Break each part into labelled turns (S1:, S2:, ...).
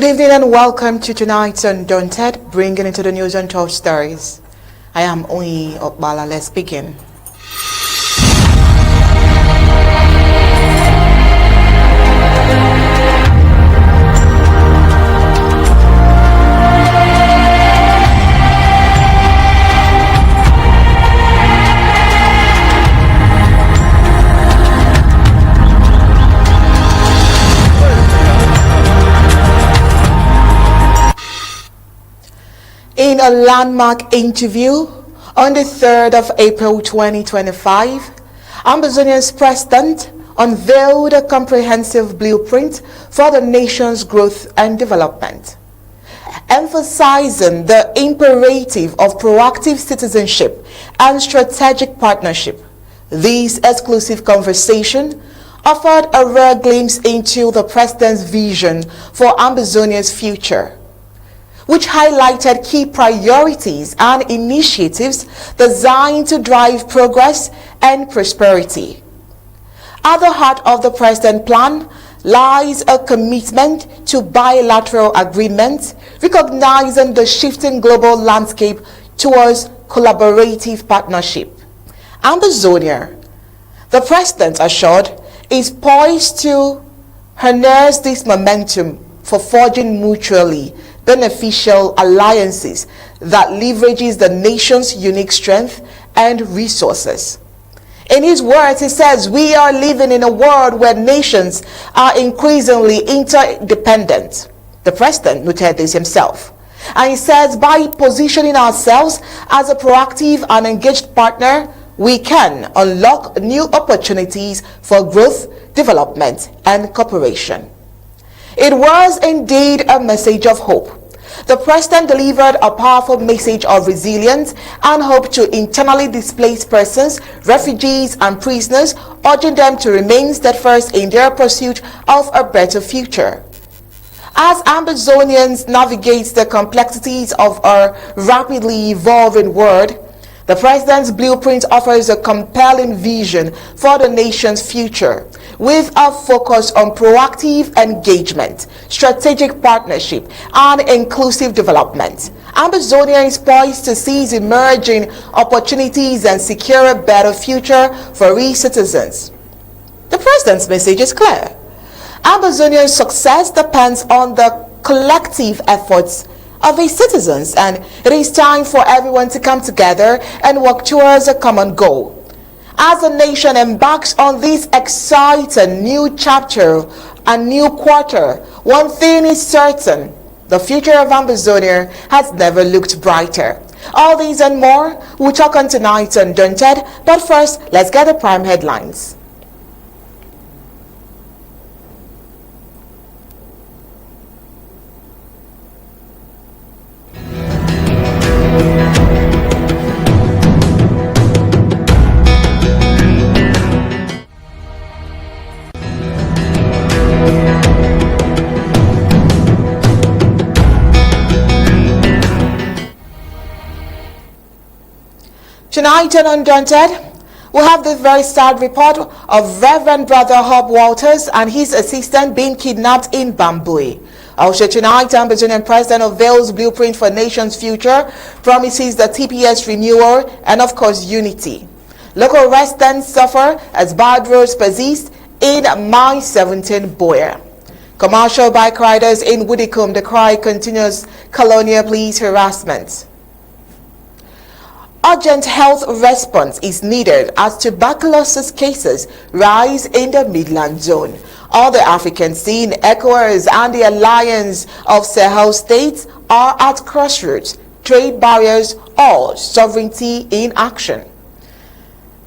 S1: Good evening and welcome to tonight's Undaunted, bringing into the news and top stories. I am Oyi Okbala. Let's begin. In a landmark interview on the 3rd of April 2025, Ambazonia's president unveiled a comprehensive blueprint for the nation's growth and development, emphasizing the imperative of proactive citizenship and strategic partnership. This exclusive conversation offered a rare glimpse into the president's vision for Ambazonia's future, which highlighted key priorities and initiatives designed to drive progress and prosperity. At the heart of the President plan lies a commitment to bilateral agreements, recognizing the shifting global landscape towards collaborative partnership. Ambazonia, the President assured, is poised to harness this momentum for forging mutually beneficial alliances that leverages the nation's unique strength and resources. In his words, he says, "We are living in a world where nations are increasingly interdependent." The president noted this himself. And he says, by positioning ourselves as a proactive and engaged partner, we can unlock new opportunities for growth, development, and cooperation. It was indeed a message of hope. The president delivered a powerful message of resilience and hope to internally displaced persons, refugees, and prisoners, urging them to remain steadfast in their pursuit of a better future. As Ambazonians navigate the complexities of our rapidly evolving world, the president's blueprint offers a compelling vision for the nation's future, with a focus on proactive engagement, strategic partnership, and inclusive development. Ambazonia is poised to seize emerging opportunities and secure a better future for its citizens. The president's message is clear. Ambazonia's success depends on the collective efforts of its citizens, and it is time for everyone to come together and work towards a common goal. As the nation embarks on this exciting new chapter and new quarter, one thing is certain: the future of Ambazonia has never looked brighter. All these and more we'll talk on tonight's Undaunted, but first, let's get the prime headlines. Tonight on Undaunted, we'll have this very sad report of Reverend Brother Huub and his assistant being kidnapped in Bambui. Also tonight, Ambazonian President unveils blueprint for nation's future, promises the TPS renewal, and of course unity. Local residents suffer as bad roads persist in Mile 17 Buea. Commercial bike riders in Woodicombe decry continuous colonial police harassment. Urgent health response is needed as tuberculosis cases rise in the Midland zone. All the African scene, ECOWAS, and the Alliance of Sahel states are at crossroads, trade barriers, or sovereignty in action.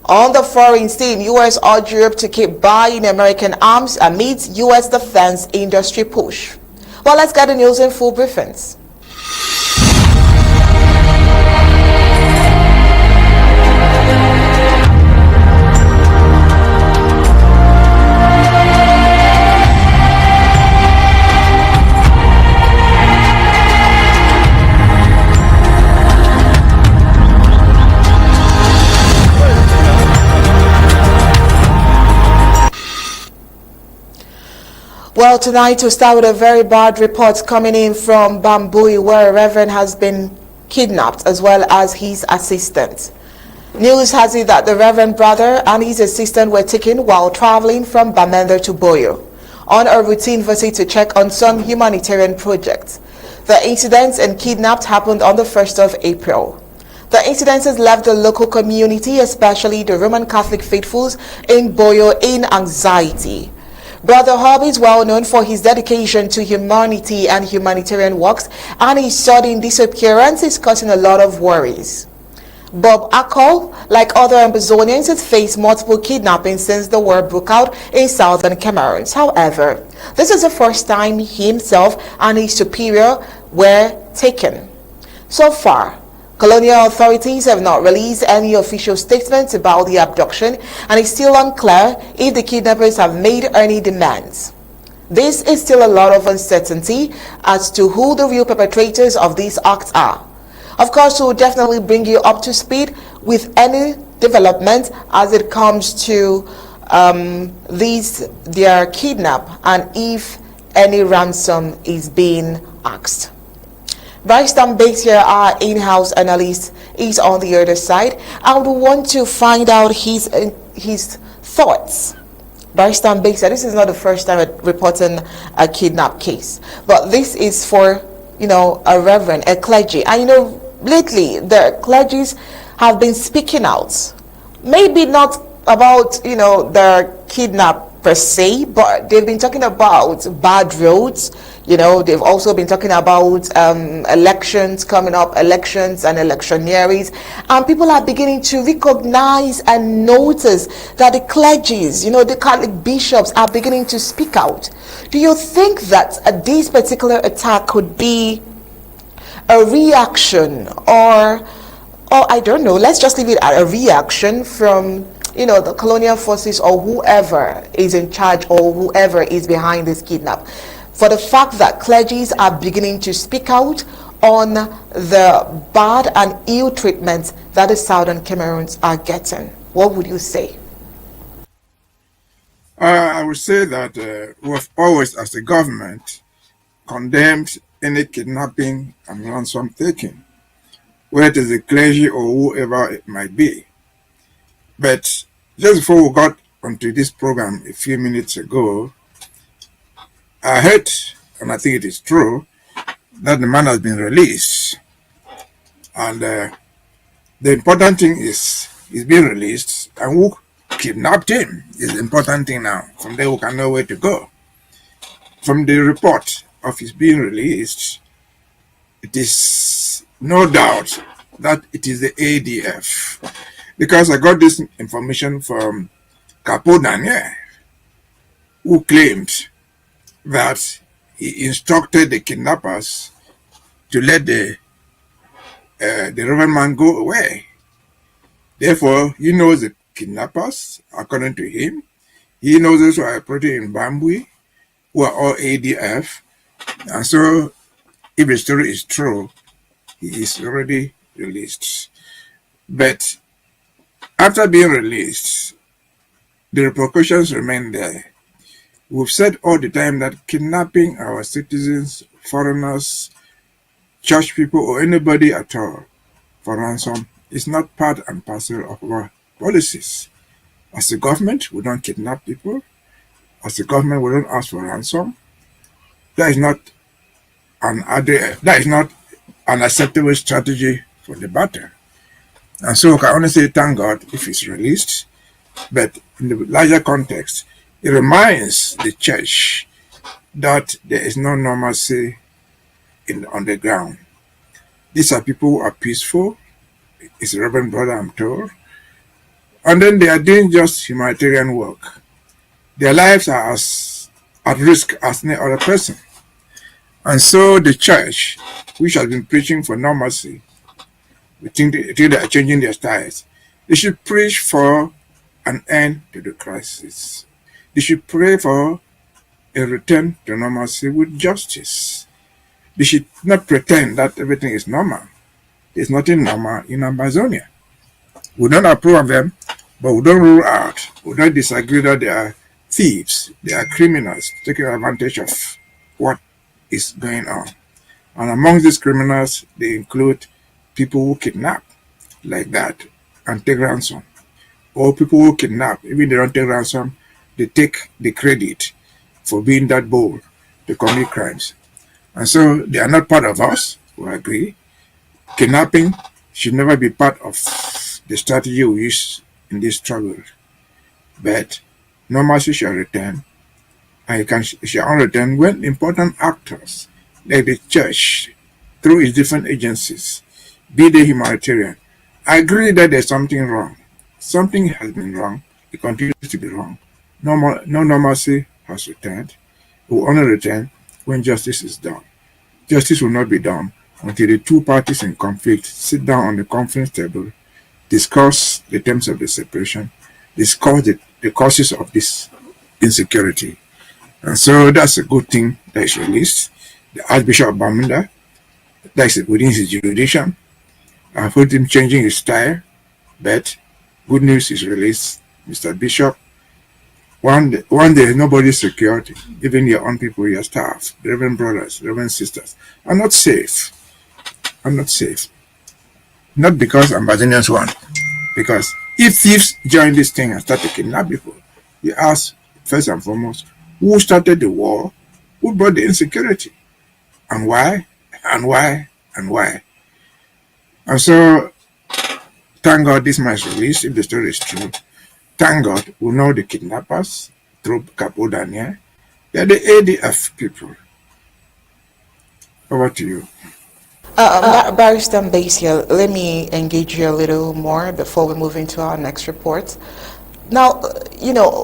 S1: On the foreign scene, U.S. urged Europe to keep buying American arms amidst U.S. defense industry push. Well, let's get the news in full briefings. Well, tonight to start with a very bad report coming in from Bambui, where a reverend has been kidnapped as well as his assistant. News has it that the reverend brother and his assistant were taken while traveling from Bamenda to Buea on a routine visit to check on some humanitarian projects. The incidents and kidnapped happened on the 1st of April. The incidences left the local community, especially the Roman Catholic faithfuls in Buea, in anxiety. Brother Huub is well known for his dedication to humanity and humanitarian works, and his sudden disappearance is causing a lot of worries. Bob Akol, like other Ambazonians, has faced multiple kidnappings since the war broke out in southern Cameroon. However, this is the first time he himself and his superior were taken. So far, colonial authorities have not released any official statements about the abduction, and it's still unclear if the kidnappers have made any demands. This is still a lot of uncertainty as to who the real perpetrators of these acts are. Of course, we'll definitely bring you up to speed with any development as it comes to their kidnap and if any ransom is being asked. Mbeseha, our in-house analyst, is on the other side. I would want to find out his thoughts. Mbeseha, this is not the first time reporting a kidnap case, but this is for a reverend, a clergy. And lately the clergies have been speaking out, maybe not about their kidnap per se, but they've been talking about bad roads. They've also been talking about elections coming up, elections and electioneering, and people are beginning to recognize and notice that the clergies, the Catholic bishops, are beginning to speak out. Do you think that this particular attack could be a reaction, or I don't know, let's just leave it at a reaction from the colonial forces or whoever is in charge or whoever is behind this kidnap, for the fact that clergies are beginning to speak out on the bad and ill treatment that the southern Cameroons are getting? What would you say?
S2: I would say that we have always, as a government, condemned any kidnapping and ransom taking, whether it is the clergy or whoever it might be. But just before we got onto this program a few minutes ago, I heard, and I think it is true, that the man has been released. And the important thing is he's being released, and who kidnapped him is the important thing now. From there we can know where to go. From the report of his being released, it is no doubt that it is the ADF, because I got this information from Capo Daniel, who claimed that he instructed the kidnappers to let the reverend man go away. Therefore, he knows the kidnappers, according to him. He knows those who are operating in Bambui, who are all ADF. And so, if the story is true, he is already released. But after being released, the repercussions remain there. We've said all the time that kidnapping our citizens, foreigners, church people, or anybody at all for ransom is not part and parcel of our policies. As a government, we don't kidnap people. As a government, we don't ask for ransom. That is not an acceptable strategy for the battle. And so I can only say thank God if he's released. But in the larger context, it reminds the church that there is no normalcy on the ground. These are people who are peaceful. It's a Reverend brother, I'm told. And then they are doing just humanitarian work. Their lives are as at risk as any other person. And so the church, which has been preaching for normalcy, we think they are changing their styles. They should preach for an end to the crisis. They should pray for a return to normalcy with justice. They should not pretend that everything is normal. There's nothing normal in Amazonia. We don't approve of them, but we don't rule out. We don't disagree that there are thieves, they are criminals taking advantage of what is going on. And among these criminals, they include people who kidnap like that and take ransom. Or people who kidnap, even they don't take ransom, they take the credit for being that bold to commit crimes. And so they are not part of us, we agree. Kidnapping should never be part of the strategy we use in this struggle. But normalcy shall return, and shall only return when important actors like the church, through its different agencies, be they humanitarian, agree that there's something wrong. Something has been wrong. It continues to be wrong. No normalcy has returned. It will only return when justice is done. Justice will not be done until the two parties in conflict sit down on the conference table, discuss the terms of the separation, discuss the causes of this insecurity. And so that's a good thing that is released. The Archbishop of Bamunda, that's within his jurisdiction. I've heard him changing his style, but good news is released. Mr. Bishop, one day nobody's secured, even your own people, your staff, the Reverend brothers, Reverend sisters, are not safe. Are not safe. Not because Ambazonians want, because if thieves join this thing and start to kidnap people, you ask first and foremost, who started the war? Who brought the insecurity? And why? And why? And why? And so, thank God this man is released if the story is true. Thank God we know the kidnappers through Capo Daniel. They're the ADF people. Over to you.
S1: Barrister Mbeseha, let me engage you a little more before we move into our next report. Now,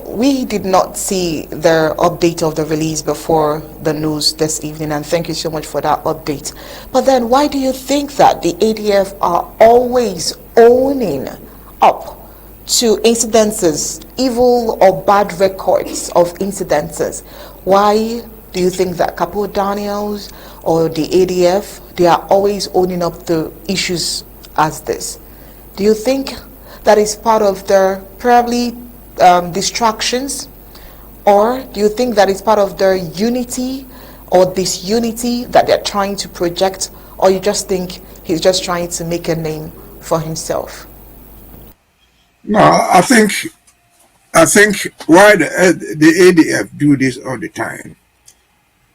S1: we did not see the update of the release before the news this evening, and thank you so much for that update. But then why do you think that the ADF are always owning up to incidences, evil or bad records of incidences? Why do you think that Capo Daniels or the ADF, they are always owning up to issues as this? Do you think that is part of their probably distractions, or do you think that is part of their unity or disunity that they're trying to project, or you just think he's just trying to make a name for himself?
S2: No, I think why the ADF do this all the time.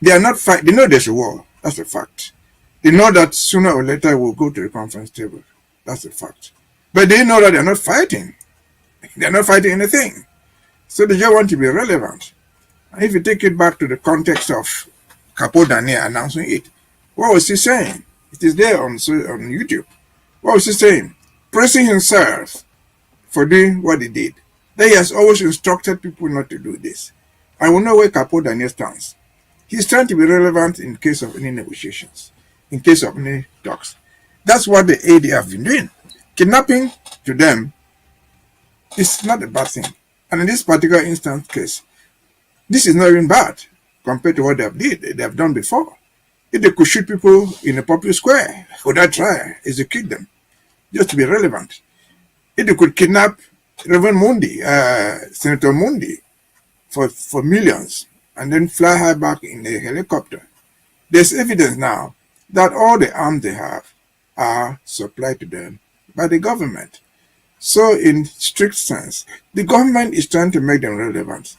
S2: They are not fight. They know there's a war. That's a fact. They know that sooner or later we'll go to the conference table. That's a fact. But they know that they're not fighting. They're not fighting anything. So they just want to be relevant. And if you take it back to the context of Capo Daniel announcing it, what was he saying? It is there on YouTube. What was he saying? Praising himself for doing what he did. That he has always instructed people not to do this. I will know where Capo Daniel stands. He's trying to be relevant in case of any negotiations, in case of any talks. That's what the AD have been doing. Kidnapping to them is not a bad thing. And in this particular instance case, this is not even bad compared to what they have done before. If they could shoot people in a public square without trial, execute them, just to be relevant. If they could kidnap Reverend Mundi, Senator Mundi, for millions, and then fly her back in a helicopter. There's evidence now that all the arms they have are supplied to them by the government. So in strict sense, the government is trying to make them relevant.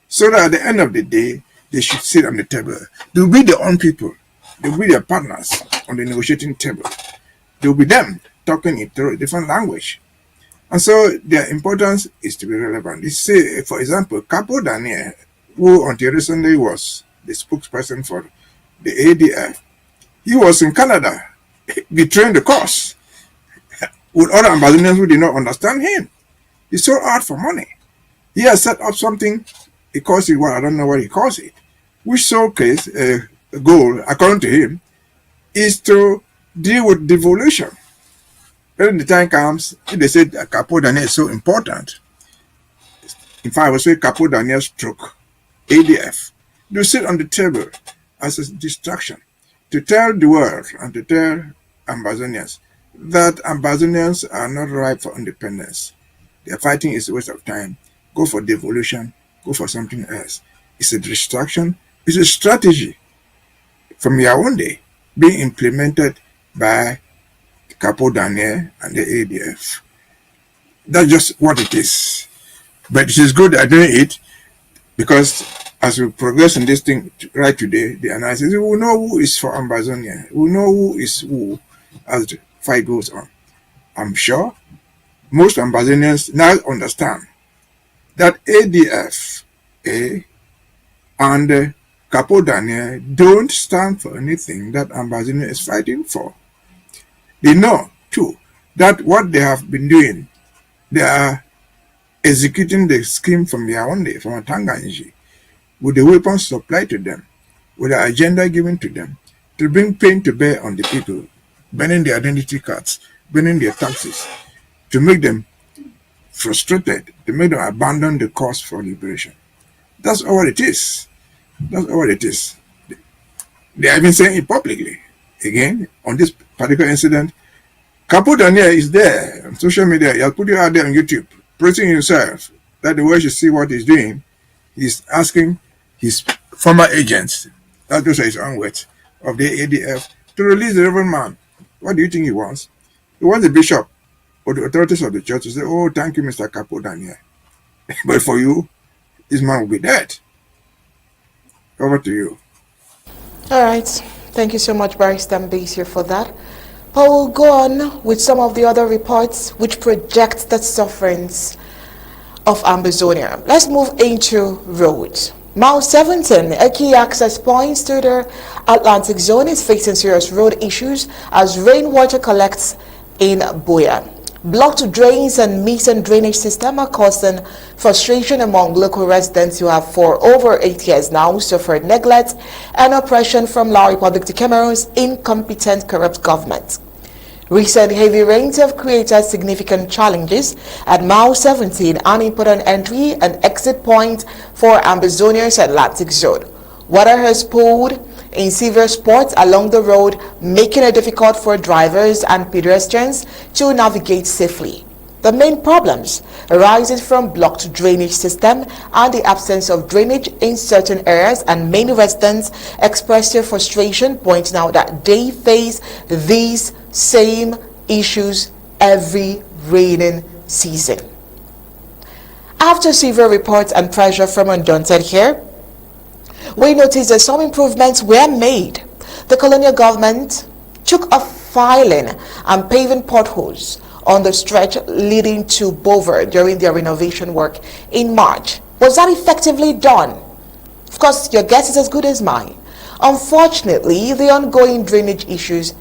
S2: So that at the end of the day, they should sit on the table. They'll be their own people. They'll be their partners on the negotiating table. They'll be them talking in a different language. And so their importance is to be relevant. You see, for example, Capo Daniel, who until recently was the spokesperson for the ADF, he was in Canada betraying the cause with other Ambazonians who did not understand him. He sold out for money. He has set up something, he calls it I don't know what he calls it, which showcase a goal, according to him, is to deal with devolution. When the time comes, if they say that Capo Daniel is so important, in fact, I would say Capo Daniel stroke ADF, they sit on the table as a distraction to tell the world and to tell Ambazonians that Ambazonians are not ripe for independence. Their fighting is a waste of time. Go for devolution go for something else. It's a distraction. It's a strategy from Yaoundé being implemented by Capo Daniel and the ADF. That's just what it is. But it is good they're doing it because as we progress in this thing right today, the analysis, we will know who is for Ambazonia. We will know who is who as the fight goes on. I'm sure most Ambazonians now understand that ADF and Capo Daniel don't stand for anything that Ambazonia is fighting for. They know, too, that what they have been doing, they are executing the scheme from Yaoundé, from Tanganji, with the weapons supplied to them, with the agenda given to them, to bring pain to bear on the people, burning their identity cards, burning their taxes, to make them frustrated, to make them abandon the cause for liberation. That's all it is. That's all it is. They have been saying it publicly. Again, on this particular incident, Capo Daniel is there on social media. He'll put you out there on YouTube, praising himself that the world should see what he's doing. He's asking his former agents, that those are his own words, of the ADF, to release the Reverend man. What do you think he wants? He wants the bishop or the authorities of the church to say, oh, thank you, Mr. Capo Daniel. But for you, this man will be dead. Over to you.
S1: All right. Thank you so much, Barrister Mbeseha, for that. But we'll go on with some of the other reports which project the sufferings of Ambazonia. Let's move into roads. Mile 17, a key access point to the Atlantic zone, is facing serious road issues as rainwater collects in Buea. Blocked drains and missing drainage system are causing frustration among local residents who have for over 8 years now suffered neglect and oppression from La Republique de Cameroon's incompetent corrupt government. Recent heavy rains have created significant challenges at Mile 17, an important entry and exit point for Ambazonia's Atlantic zone. Water has poured in severe spots along the road, making it difficult for drivers and pedestrians to navigate safely. The main problems arising from blocked drainage system and the absence of drainage in certain areas, and many residents express their frustration, pointing out that they face these same issues every raining season. After severe reports and pressure from Undaunted here, we noticed that some improvements were made. The colonial government took a filing and paving potholes on the stretch leading to Bover during their renovation work in March. Was that effectively done? Of course, your guess is as good as mine. Unfortunately, the ongoing drainage issues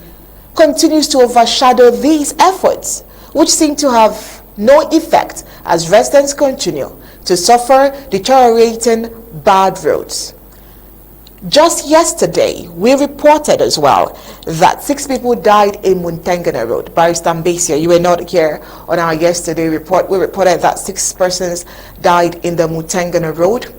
S1: continues to overshadow these efforts, which seem to have no effect as residents continue to suffer deteriorating bad roads. Just yesterday, we reported as well that 6 people died in Muntengana Road. Barrister Mbeseha, you were not here on our yesterday report. We reported that 6 persons died in the Muntengana Road.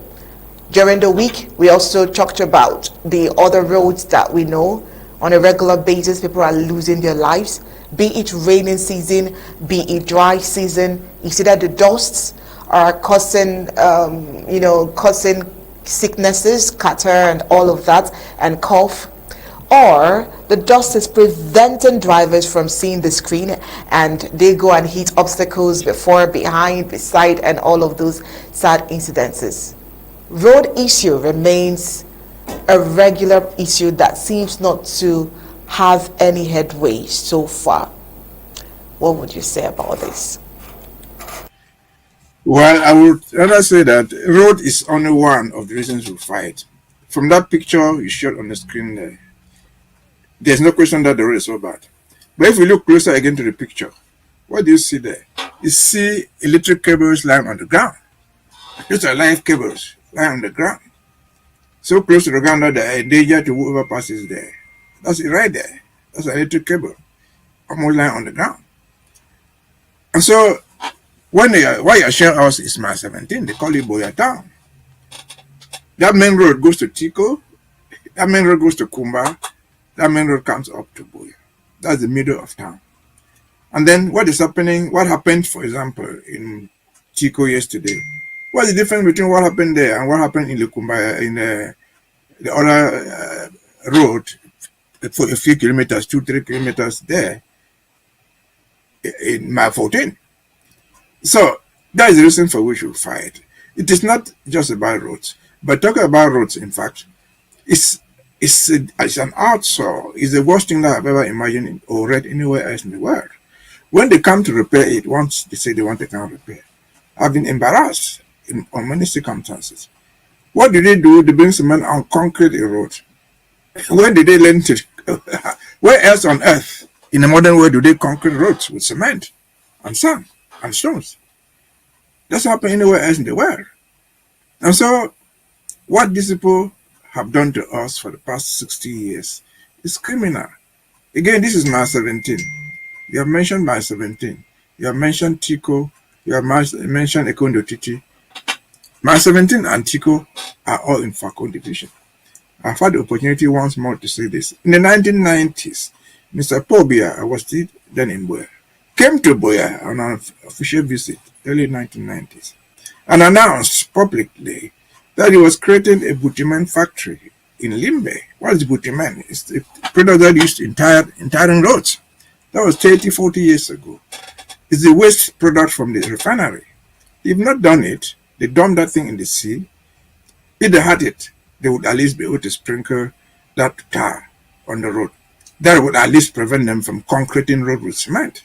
S1: During the week, we also talked about the other roads that we know on a regular basis people are losing their lives, be it raining season, be it dry season. You see that the dusts are causing, causing sicknesses, catarrh and all of that, and cough, or the dust is preventing drivers from seeing the screen and they go and hit obstacles before, behind, beside, and all of those sad incidences. Road issue remains a regular issue that seems not to have any headway so far. What would you say about this?
S2: Well, I would rather say that road is only one of the reasons we fight. From that picture you showed on the screen there, there's no question that the road is so bad. But if we look closer again to the picture, what do you see there? You see electric cables lying on the ground. These are live cables lying on the ground. So close to the ground that they are a danger to whoever passes there. That's it right there. That's an electric cable, almost lying on the ground. And so, why you are showing us is Mile 17, they call it Buea Town. That main road goes to Tico, that main road goes to Kumba, that main road comes up to Buea. That's the middle of town. And then what happened, for example, in Tico yesterday, What's the difference between what happened there and what happened in Lukumba, in the other road for a few kilometers, 2-3 kilometers there in mile 14? So that is the reason for which we fight. It is not just about roads, but talking about roads, in fact, it's an outsole. It's the worst thing that I've ever imagined or read anywhere else in the world. When they come to repair it, once they say they want to come repair, I've been embarrassed on many circumstances. What do? They bring cement on concrete road. When did they learn to? Where else on earth, in the modern world, do they concrete roads with cement and sand and stones? That's happened anywhere else in the world. And so, what these people have done to us for the past 60 years is criminal. Again, this is my 17. You have mentioned my 17. You have mentioned Tico. You have mentioned Ekondotiti. My 17 and Tico are all in Fako division. I've had the opportunity once more to say this. In the 1990s, Mr. Buea was still then in Buea, came to Buea on an official visit, early 1990s, and announced publicly that he was creating a bitumen factory in Limbe. What is bitumen? It's a product that used in tiring roads. That was 30, 40 years ago. It's the waste product from the refinery. If not done it, they dump that thing in the sea. If they had it, they would at least be able to sprinkle that tar on the road. That would at least prevent them from concreting road with cement.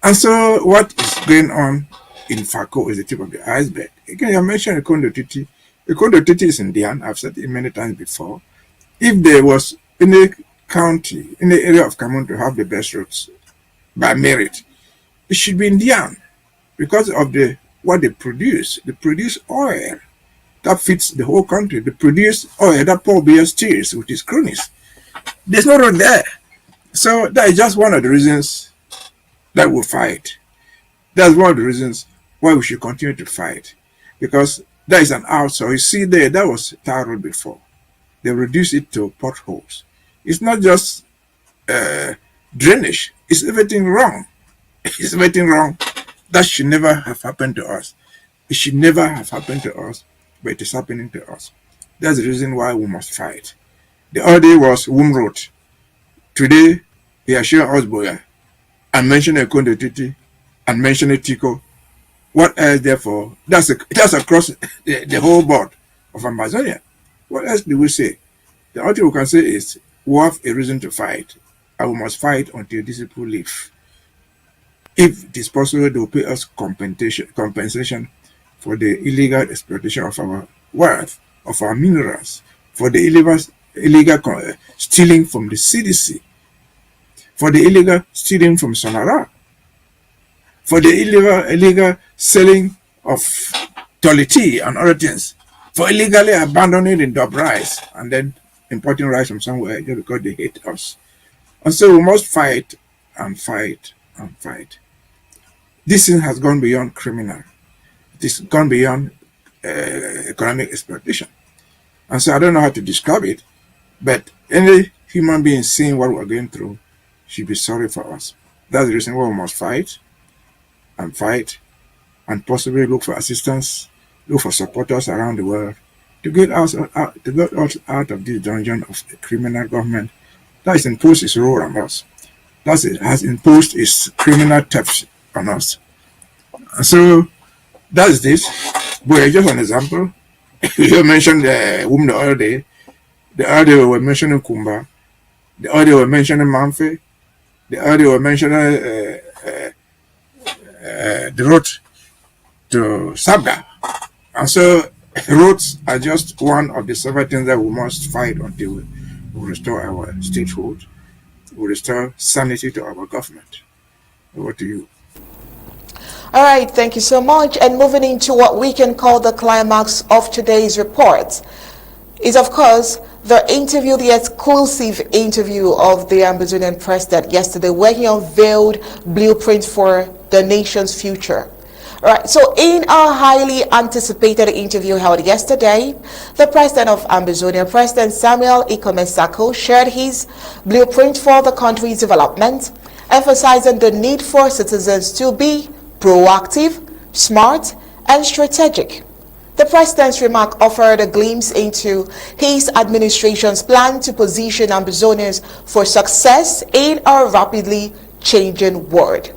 S2: And so what is going on in Fako is the tip of the iceberg. Again, you mentioned Ekondotiti. Ekondotiti is Indian. I've said it many times before. If there was in a county, in the area of Cameroon to have the best roads by merit, it should be Indian because of what they produce. They produce oil that fits the whole country. They produce oil that Paul Biya steals with his cronies. There's no road there. So that is just one of the reasons that we fight. That's one of the reasons why we should continue to fight. Because that is an outside. You see there, that was tar road before. They reduce it to potholes. It's not just drainage. It's everything wrong. It's everything wrong. That should never have happened to us. It should never have happened to us, but it is happening to us. That's the reason why we must fight. The other day was Womb Road. Today, he has shown us Buea and mentioned Ekondotiti and mentioned Tico. What else, therefore? That's across the whole board of Amazonia. What else do we say? The only thing we can say is we have a reason to fight, and we must fight until these people leave. If it is possible, they will pay us compensation for the illegal exploitation of our wealth, of our minerals, for the illegal stealing from the CDC, for the illegal stealing from Sonara, for the illegal selling of Toliti and other things, for illegally abandoning the Dub rice and then importing rice from somewhere just because they hate us. And so we must fight and fight and fight. This thing has gone beyond criminal. It has gone beyond economic exploitation. And so I don't know how to describe it, but any human being seeing what we're going through should be sorry for us. That's the reason why we must fight and possibly look for assistance, look for supporters around the world to get us out of this dungeon of the criminal government that has imposed its rule on us. That has imposed its criminal theft on us. And so that's this. But just an example. You mentioned the woman the other day. The other day we were mentioning Kumba. The other day we were mentioning Manfe. The other day we were mentioning the road to Sabda. And so roads are just one of the several things that we must fight until we restore our statehood, we restore sanity to our government. Over to you.
S1: All right, thank you so much. And moving into what we can call the climax of today's report is, of course, the exclusive interview of the Ambazonian president yesterday, where he unveiled blueprints for the nation's future. All right, so in a highly anticipated interview held yesterday, the president of Ambazonia, President Samuel Ikome Sako, shared his blueprint for the country's development, emphasizing the need for citizens to be proactive, smart, and strategic. The president's remark offered a glimpse into his administration's plan to position Ambazonians for success in a rapidly changing world.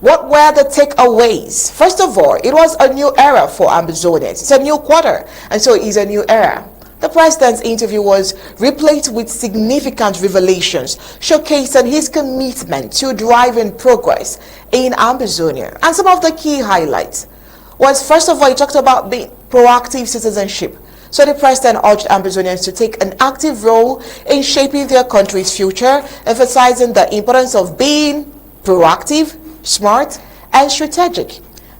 S1: What were the takeaways? First of all, it was a new era for Ambazonians. It's a new quarter, and so it is a new era. The president's interview was replete with significant revelations, showcasing his commitment to driving progress in Ambazonia. And some of the key highlights was, first of all, he talked about being proactive citizenship. So the president urged Ambazonians to take an active role in shaping their country's future, emphasizing the importance of being proactive, smart, and strategic.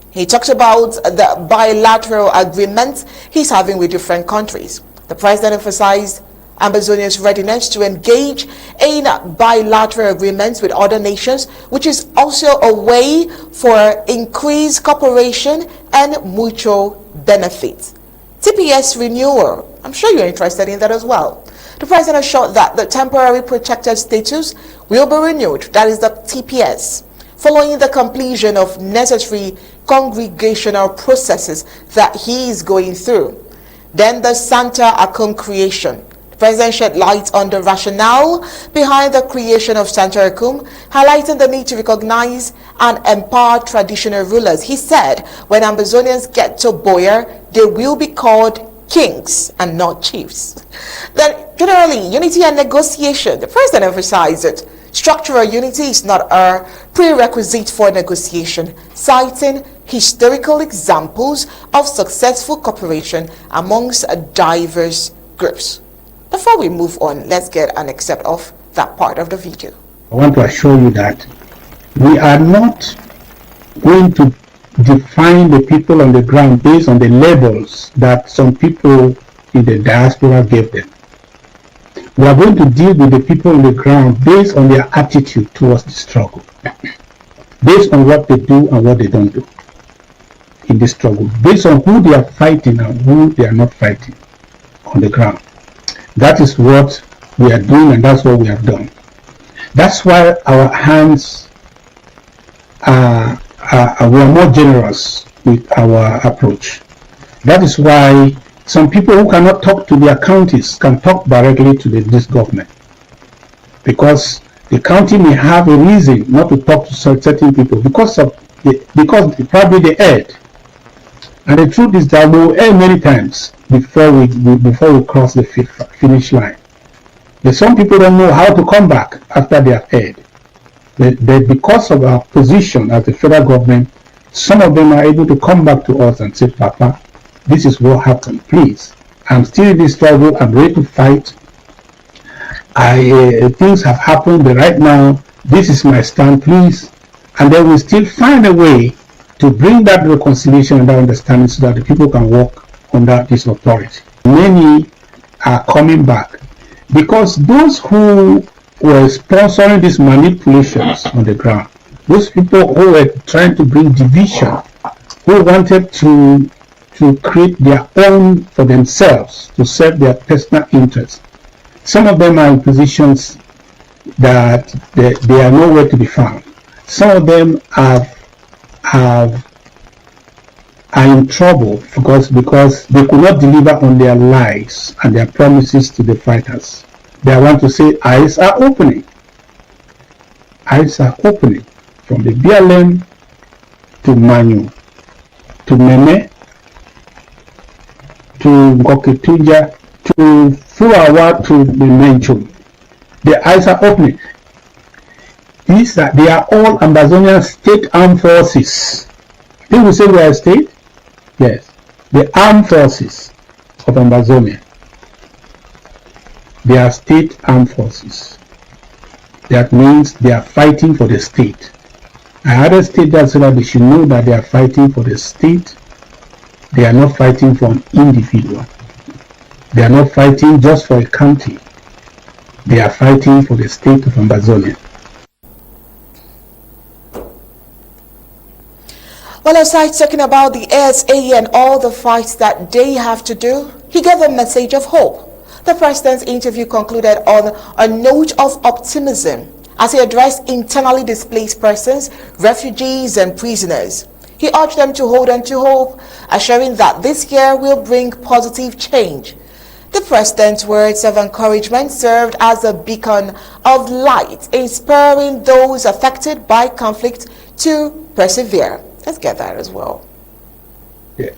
S1: He talked about the bilateral agreements he's having with different countries. The president emphasized Ambazonia's readiness to engage in bilateral agreements with other nations, which is also a way for increased cooperation and mutual benefit. TPS renewal, I'm sure you're interested in that as well. The president assured that the temporary protected status will be renewed, that is the TPS, following the completion of necessary congregational processes that he is going through. Then the Santa Akum creation. The president shed light on the rationale behind the creation of Santa Akum, highlighting the need to recognize and empower traditional rulers. He said when Ambazonians get to Buea, they will be called kings and not chiefs. Then generally, unity and negotiation. The president emphasized that structural unity is not a prerequisite for negotiation, citing historical examples of successful cooperation amongst diverse groups. Before we move on, let's get an excerpt of that part of the video.
S3: I want to assure you that we are not going to define the people on the ground based on the labels that some people in the diaspora gave them. We are going to deal with the people on the ground based on their attitude towards the struggle, based on what they do and what they don't do in the struggle, based on who they are fighting and who they are not fighting on the ground. That is what we are doing, and that's what we have done. That's why our hands we are more generous with our approach. That is why some people who cannot talk to their counties can talk directly to this government, because the county may have a reason not to talk to certain people because probably they erred. And the truth is that we will err many times before we cross the finish line. But some people don't know how to come back after they have erred. But because of our position as the federal government, some of them are able to come back to us and say, Papa, this is what happened. Please, I'm still in this struggle. I'm ready to fight. Things have happened, but right now, this is my stand, please. And then we still find a way to bring that reconciliation and that understanding so that the people can walk under this authority. Many are coming back because those who were sponsoring these manipulations on the ground, those people who were trying to bring division, who wanted to create their own for themselves, to serve their personal interests. Some of them are in positions that they are nowhere to be found. Some of them are in trouble because they could not deliver on their lies and their promises to the fighters. They want to say eyes are opening. Eyes are opening from the BLM to Manu, to Meme, to Ngoketuja, to Fuawa, to the Menchum. The eyes are opening. They are all Ambazonian state armed forces. People say we are a state? Yes. The armed forces of Ambazonia. They are state armed forces. That means they are fighting for the state. I had a state that so that they should know that they are fighting for the state. They are not fighting for an individual. They are not fighting just for a county. They are fighting for the state of Ambazonia.
S1: Well, aside talking about the ASA and all the fights that they have to do, he gave a message of hope. The president's interview concluded on a note of optimism as he addressed internally displaced persons, refugees, and prisoners. He urged them to hold on to hope, assuring that this year will bring positive change. The president's words of encouragement served as a beacon of light, inspiring those affected by conflict to persevere. Let's get that as well.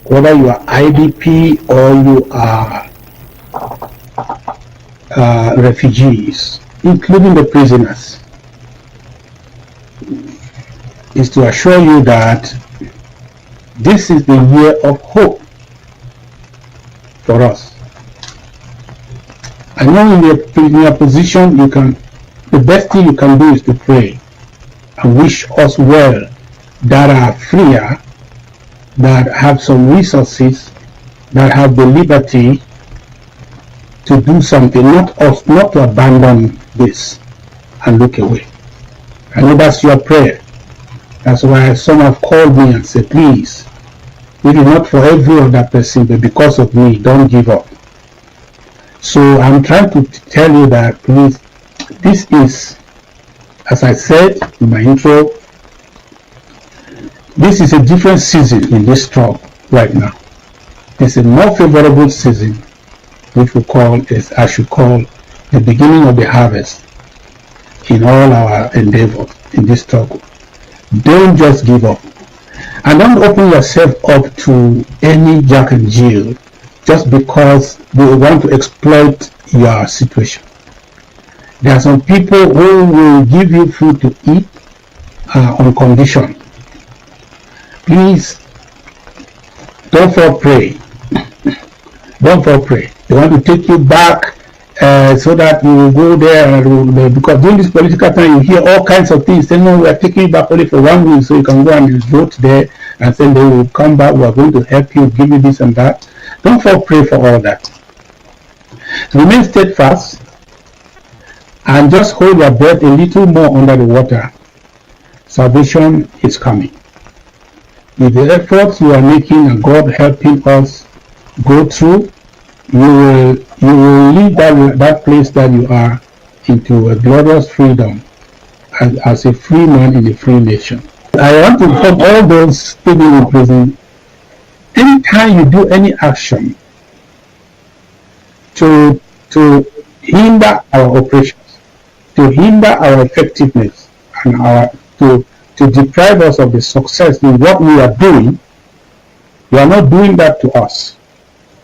S3: Whether you are IDP or you are refugees, including the prisoners, is to assure you that this is the year of hope for us. I know in your position, the best thing you can do is to pray and wish us well, that are freer, that have some resources, that have the liberty to do something, not to abandon this and look away. I know that's your prayer. That's why some have called me and said, please, if it's not for every other person, but because of me, don't give up. So I'm trying to tell you that, please, this is, as I said in my intro, this is a different season in this struggle right now. It's a more favorable season, which I should call the beginning of the harvest in all our endeavors in this struggle. Don't just give up. And don't open yourself up to any Jack and Jill just because they want to exploit your situation. There are some people who will give you food to eat on condition. Please, don't fall prey. Don't fall prey. They want to take you back so that you will go there, because during this political time you hear all kinds of things. They know we are taking you back only for 1 week so you can go and vote there, and then they will come back, we are going to help you, give you this and that. Don't fall prey for all that. Remain steadfast and just hold your breath a little more under the water. Salvation is coming. With the efforts you are making and God helping us go through, you will leave that place that you are into a glorious freedom as a free man in a free nation. I want to inform all those people in prison, anytime you do any action to hinder our operations, to hinder our effectiveness, and to deprive us of the success in what we are doing, you are not doing that to us.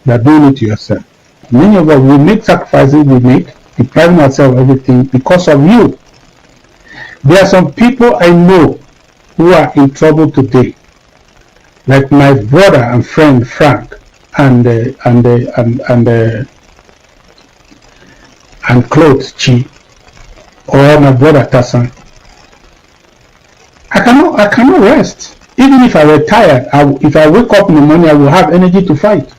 S3: You are doing it to yourself. Many of us, we make sacrifices, depriving ourselves of everything because of you. There are some people I know who are in trouble today, like my brother and friend Frank and Claude Chi, or my brother Tassan. I cannot rest. Even if I were tired, if I wake up in the morning, I will have energy to fight.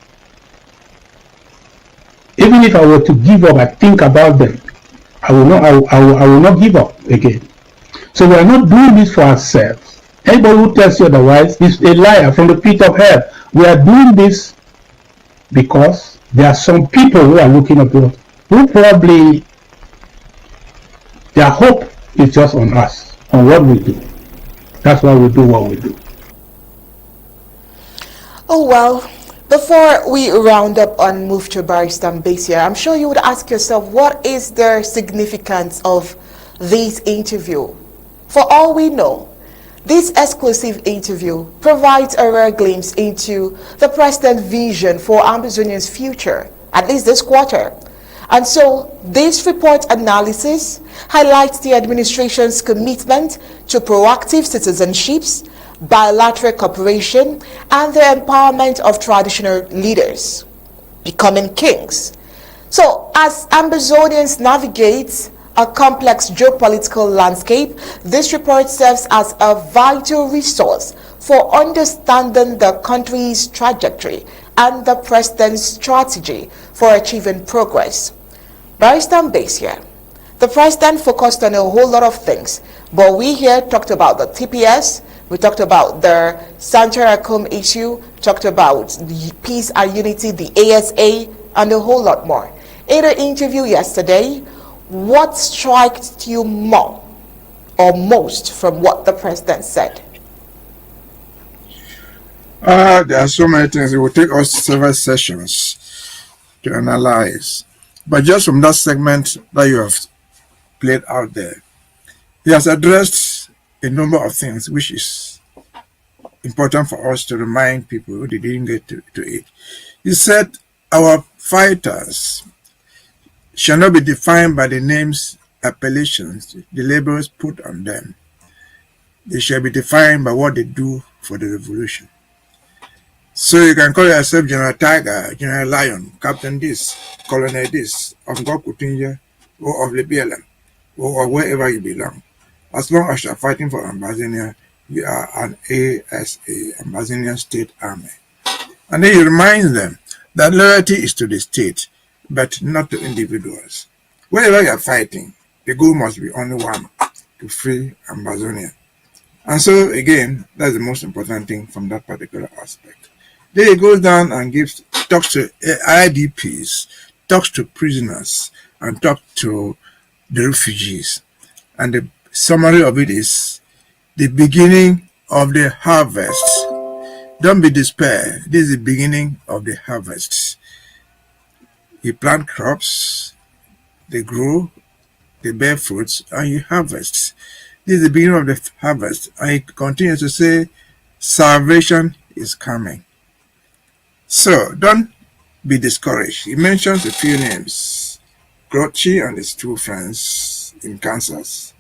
S3: Even if I were to give up, I think about them. I will not give up again. So we are not doing this for ourselves. Anybody who tells you otherwise is a liar from the pit of hell. We are doing this because there are some people who are looking up to us, who probably their hope is just on us, on what we do. That's why we do what we do.
S1: Oh well, before we round up and move to Barrister Mbeseha, I'm sure you would ask yourself, what is the significance of this interview? For all we know, this exclusive interview provides a rare glimpse into the president's vision for Ambazonian's future, at least this quarter. And so, this report analysis highlights the administration's commitment to proactive citizenships, bilateral cooperation, and the empowerment of traditional leaders, becoming kings. So, as Ambazonians navigate a complex geopolitical landscape, this report serves as a vital resource for understanding the country's trajectory and the president's strategy for achieving progress. Barrister Mbeseha, the president focused on a whole lot of things, but we here talked about the TPS, we talked about the Sancharakum issue, talked about the peace and unity, the ASA, and a whole lot more. In an interview yesterday, what struck you more or most from what the president said?
S2: There are so many things. It will take us several sessions to analyze. But just from that segment that you have played out there, he has addressed a number of things which is important for us to remind people who didn't get to it. He said our fighters shall not be defined by the names, appellations, the labels put on them. They shall be defined by what they do for the revolution. So you can call yourself General Tiger, General Lion, Captain this, Colonel this, of Gokutinja, or of the BLM, or wherever you belong. As long as you are fighting for Ambazonia, you are an ASA, Ambazonian State Army. And then he reminds them that loyalty is to the state, but not to individuals. Wherever you are fighting, the goal must be only one, to free Ambazonia. And so, again, that's the most important thing from that particular aspect. Then he goes down and talks to IDPs, talks to prisoners, and talks to the refugees. And the summary of it is the beginning of the harvest. Don't be despair. This is the beginning of the harvest. You plant crops, they grow, they bear fruits, and you harvest. This is the beginning of the harvest. And he continues to say, salvation is coming. So don't be discouraged. He mentions a few names. Grochi and his two friends in Kansas.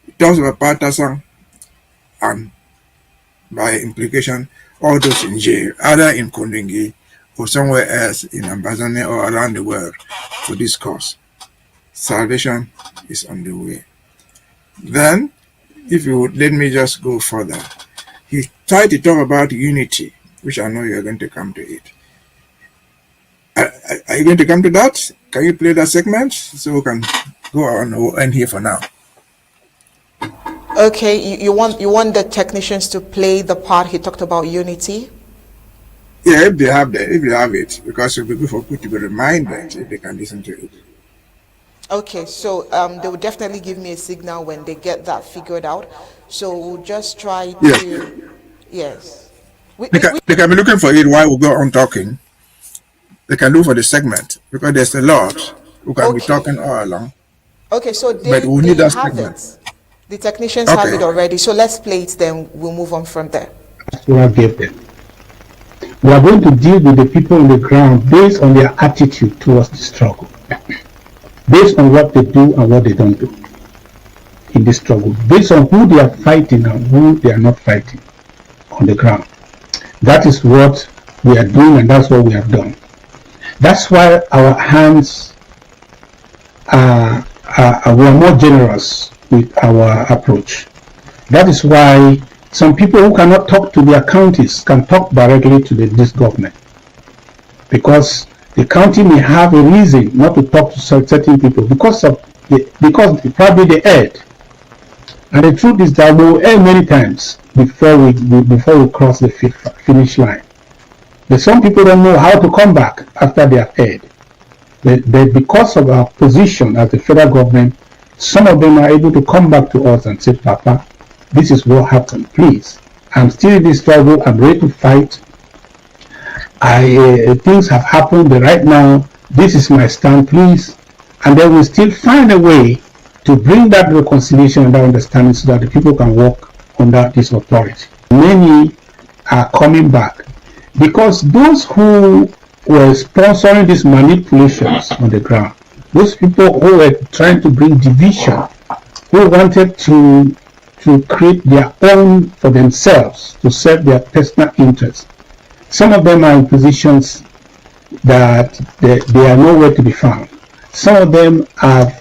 S2: He talks about Patterson and by implication all those in jail, either in Kondingi or somewhere else in Ambazonia or around the world for this cause. Salvation is on the way. Then, if you would let me just go further, he tried to talk about unity, which I know you are going to come to it. Are you going to come to that? Can you play that segment so we can go on or end here for now?
S1: Okay, you want the technicians to play the part he talked about unity?
S2: Yeah, if you have it, because it will be good for people to be reminded if they can listen to it.
S1: Okay, so they will definitely give me a signal when they get that figured out. So we'll just try to, yes.
S2: They can be looking for it while we go on talking. They can look for the segment because there's a lot who can be talking all along.
S1: Okay, so
S2: but we need that segment.
S1: It. The technicians have it already, so let's play it, then we'll move on from there.
S3: That's what I gave them. We are going to deal with the people on the ground based on their attitude towards the struggle, based on what they do and what they don't do in the struggle, based on who they are fighting and who they are not fighting on the ground. That is what we are doing, and that's what we have done. That's why our hands we are more generous with our approach. That is why some people who cannot talk to their counties can talk directly to this government, because the county may have a reason not to talk to certain people because probably they erred. And the truth is that we will err many times before we cross the finish line. But some people don't know how to come back after they have erred. But because of our position as the federal government, some of them are able to come back to us and say, Papa, this is what happened. Please, I'm still in this struggle. I'm ready to fight. Things have happened, but right now, this is my stand, please. And then we still find a way to bring that reconciliation and that understanding so that the people can work under this authority. Many are coming back because those who were sponsoring these manipulations on the ground, those people who were trying to bring division, who wanted to create their own for themselves, to serve their personal interests. Some of them are in positions that they are nowhere to be found. Some of them are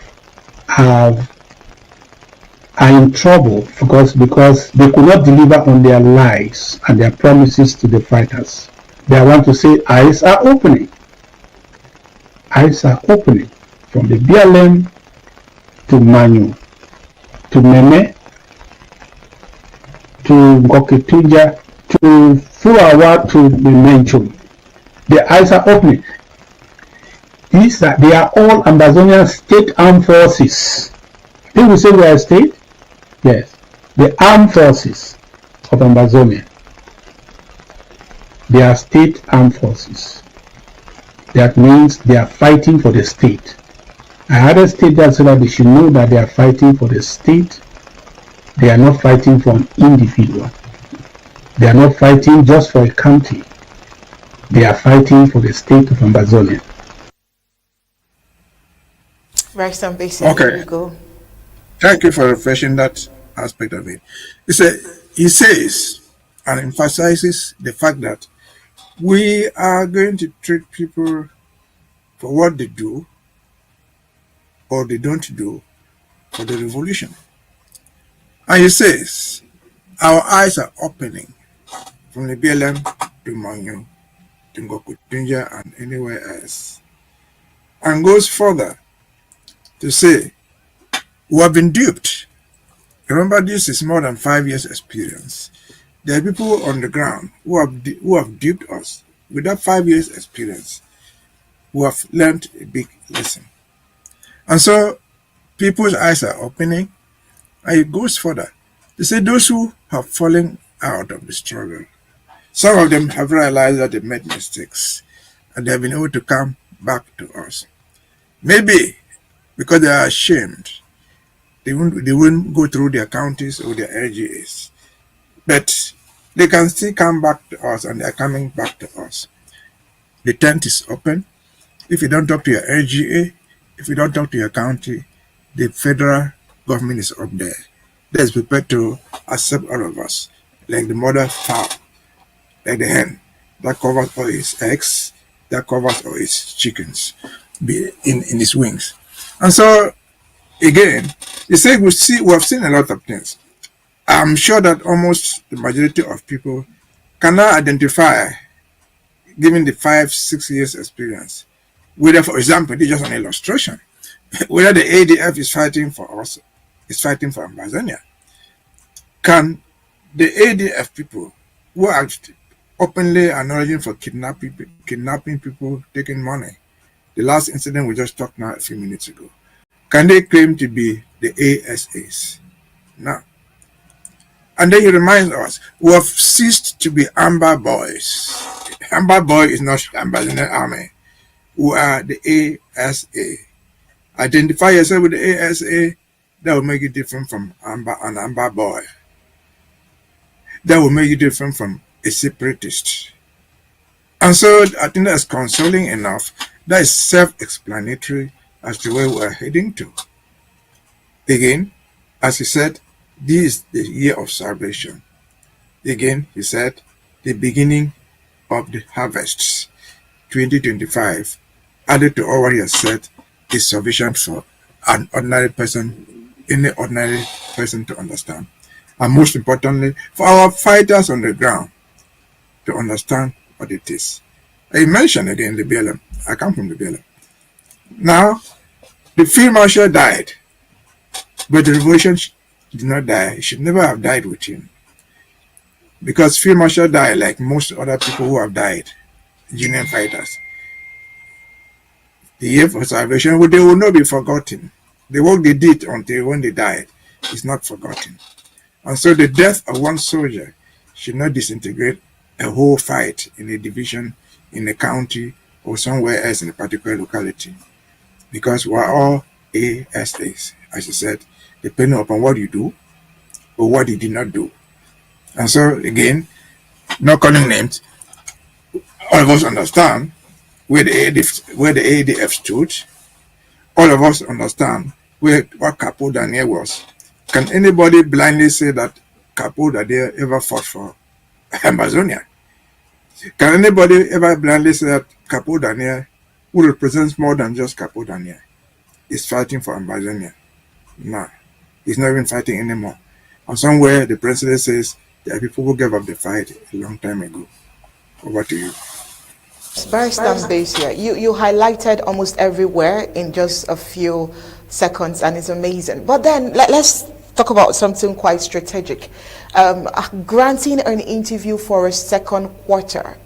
S3: in trouble because they could not deliver on their lies and their promises to the fighters. They want to say, eyes are opening. Eyes are opening from the BLM to Manu, to Meme, to Ngoketunja, to Furawa, to the Menchum. The eyes are opening. They are all Ambazonian state armed forces. People say we are a state? Yes. The armed forces of Ambazonia. They are state armed forces. That means they are fighting for the state. I had to state that so that they should know that they are fighting for the state. They are not fighting for an individual. They are not fighting just for a county. They are fighting for the state of Ambazonia.
S1: Right, Mbeseha,
S2: Okay.
S1: here we go.
S2: Thank you for refreshing that aspect of it. He says and emphasizes the fact that we are going to treat people for what they do or they don't do for the revolution. And he says our eyes are opening from the BLM to Manyu, to Ngokutunja, and anywhere else. And goes further to say we have been duped. Remember, this is more than 5 years experience. There are people on the ground who have duped us with that 5 years experience, who have learned a big lesson. And so people's eyes are opening, and it goes further. They say those who have fallen out of the struggle, some of them have realized that they made mistakes, and they have been able to come back to us. Maybe because they are ashamed, they won't go through their counties or their LGAs. But they can still come back to us, and they are coming back to us. The tent is open. If you don't talk to your LGA, if you don't talk to your county, the federal government is up there. That is prepared to accept all of us, like the mother fowl, like the hen that covers all its eggs, that covers all its chickens in its wings. And so, again, you say we have seen a lot of things. I'm sure that almost the majority of people cannot identify, given the 5-6 years experience, whether, for example, this is just an illustration, whether the ADF is fighting for us, is fighting for Ambazonia. Can the ADF people who are openly acknowledging for kidnapping people, taking money, the last incident we just talked about a few minutes ago, can they claim to be the ASAs? No. And then he reminds us, we have ceased to be Amber Boys. Amber Boy is not Ambazonia Army. We are the ASA. Identify yourself with the ASA, that will make you different from an Amber Boy. That will make you different from a separatist. And so I think that's consoling enough. That is self-explanatory as to where we are heading to. Again, as he said, this is the year of salvation. Again, he said, the beginning of the harvests, 2025, added to all what he has said, is sufficient for an ordinary person, any ordinary person to understand. And most importantly, for our fighters on the ground to understand what it is. I mentioned again the BLM. I come from the BLM. Now, the field marshal died, but the revolution did not die. It should never have died with him. Because field marshal died like most other people who have died, union fighters. The year for salvation, they will not be forgotten. The work they did until when they died is not forgotten. And so the death of one soldier should not disintegrate a whole fight in a division, in a county, or somewhere else in a particular locality. Because we are all ASAs, as I said, depending upon what you do or what you did not do. And so, again, not calling names, all of us understand where the ADF stood. All of us understand what Capo Daniel was. Can anybody blindly say that Capo Daniel ever fought for Ambazonia? Can anybody ever blindly say that Capo Daniel, who represents more than just Capo Daniel, is fighting for Ambazonia? No, he's not even fighting anymore. And somewhere the president says there are people who gave up the fight a long time ago. Over to you.
S1: Mbeseha, you highlighted almost everywhere in just a few seconds, and it's amazing. But then let's talk about something quite strategic. Granting an interview for a second quarter.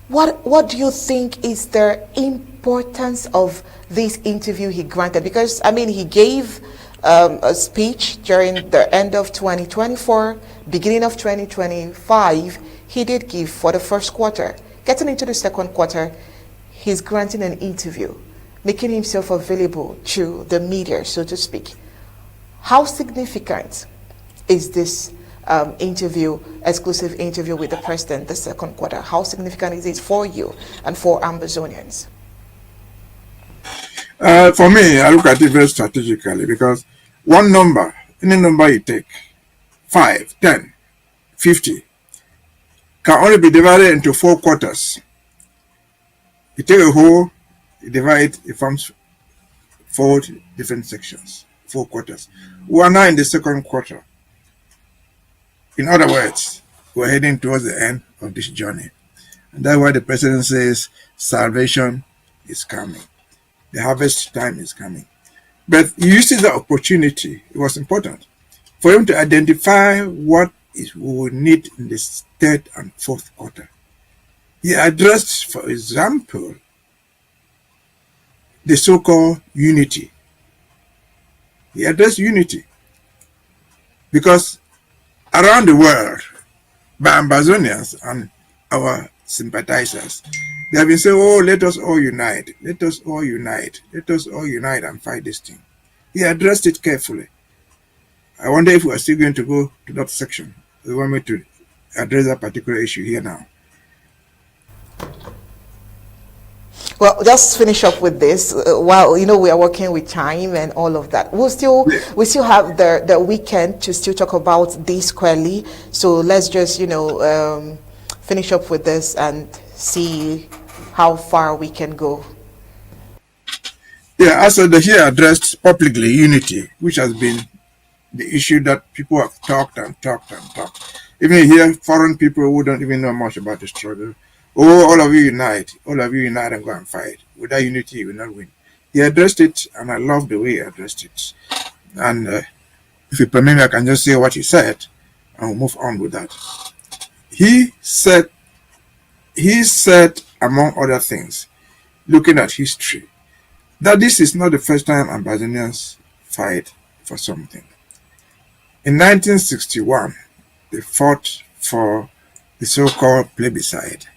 S1: What do you think is the importance of this interview he granted? Because, I mean, he gave a speech during the end of 2024, beginning of 2025. he did give for the first quarter. Getting into the second quarter, he's granting an interview, making himself available to the media, so to speak. How significant is this exclusive interview with the president, the second quarter? How significant is it for you and for Ambazonians?
S2: For me, I look at it very strategically, because one number, any number you take, 5, 10, 50, can only be divided into 4 quarters. You take a whole, you divide it, it forms 4 different sections, 4 quarters. We are now in the second quarter. In other words, we're heading towards the end of this journey. And that's why the president says salvation is coming. The harvest time is coming. But he uses the opportunity, it was important, for him to identify what we will need in the third and fourth quarter. He addressed, for example, the so-called unity. He addressed unity because around the world, by Ambazonians and our sympathizers, they have been saying, oh, let us all unite, let us all unite, let us all unite and fight this thing. He addressed it carefully. I wonder if we are still going to go to that section. We want me to address that particular issue here now.
S1: Well, just finish up with this. While we are working with time and all of that, we still have the weekend to still talk about this squarely. So let's just finish up with this and see how far we can go.
S2: Yeah, as he addressed publicly unity, which has been the issue that people have talked and talked and talked. Even here, foreign people who don't even know much about the struggle. Oh, all of you unite and go and fight. Without unity, you will not win. He addressed it, and I love the way he addressed it. And if you permit me, I can just say what he said, and we'll move on with that. He said, among other things, looking at history, that this is not the first time Ambazonians fight for something. In 1961, they fought for the so-called plebiscite.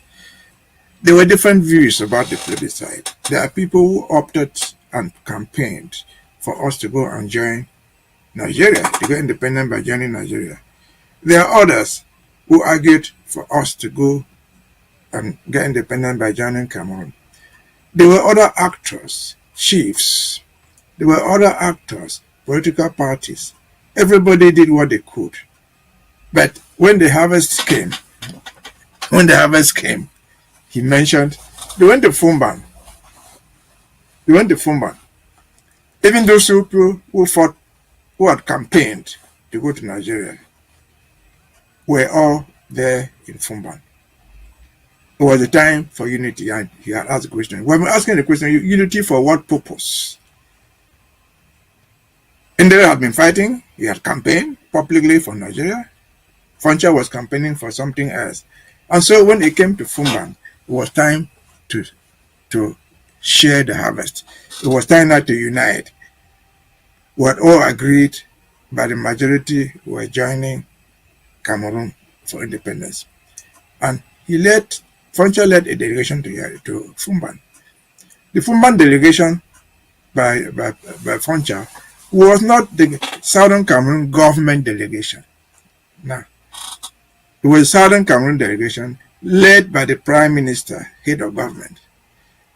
S2: There were different views about the plebiscite. There are people who opted and campaigned for us to go and join Nigeria, to go independent by joining Nigeria. There are others who argued for us to go and get independent by joining Cameroon. There were other actors, chiefs. There were other actors, political parties. Everybody did what they could. But when the harvest came, he mentioned they went to Fumban. Even those people who had campaigned to go to Nigeria were all there in Fumban. It was a time for unity, and he had asked the question. When we're asking the question, unity for what purpose? Ndere had been fighting, he had campaigned publicly for Nigeria. Foncha was campaigning for something else. And so when it came to Fumban, it was time to share the harvest. It was time now to unite. We had all agreed, by the majority were joining Cameroon for independence. And Foncha led a delegation to Fumban. The Fumban delegation by Foncha was not the Southern Cameroon government delegation. No. It was a Southern Cameroon delegation led by the Prime Minister, head of government.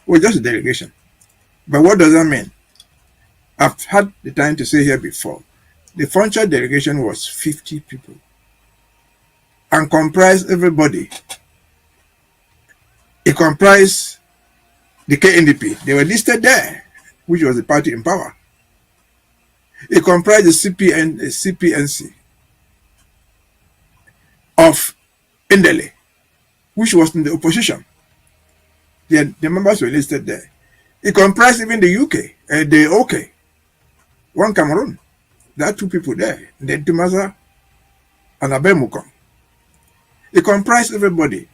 S2: It was just a delegation. But what does that mean? I've had the time to say here before, the Foncha delegation was 50 people and comprised everybody. It comprised the KNDP. They were listed there, which was the party in power. It comprised the CPNC of Ndele, which was in the opposition. The members were listed there. It comprised even the the OK, one Cameroon. There are 2 people there, then Tumaza and Abemukong. It comprised everybody.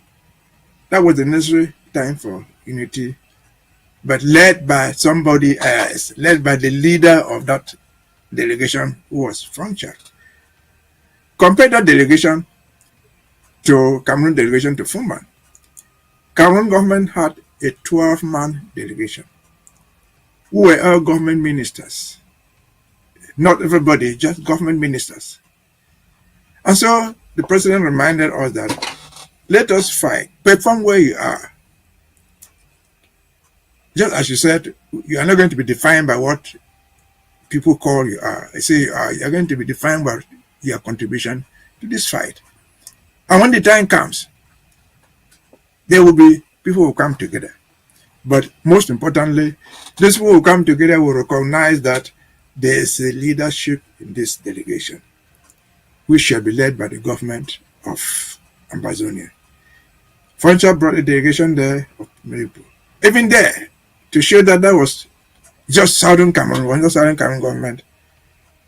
S2: That was the necessary time for unity, but led by somebody else, led by the leader of that delegation, who was Foncha. Compare that delegation to Cameroon delegation to Fumban. Cameroon government had a 12-man delegation who were all government ministers. Not everybody, just government ministers. And so the president reminded us that let us fight, perform where you are. Just as you said, you are not going to be defined by what people call you are. I say you are going to be defined by your contribution to this fight. And when the time comes, there will be people who come together. But most importantly, these people who come together will recognize that there is a leadership in this delegation, which shall be led by the government of Ambazonia. Frontier brought a delegation there of many people. Even there, to show that that was just Southern Cameroon, was not Southern Cameroon government,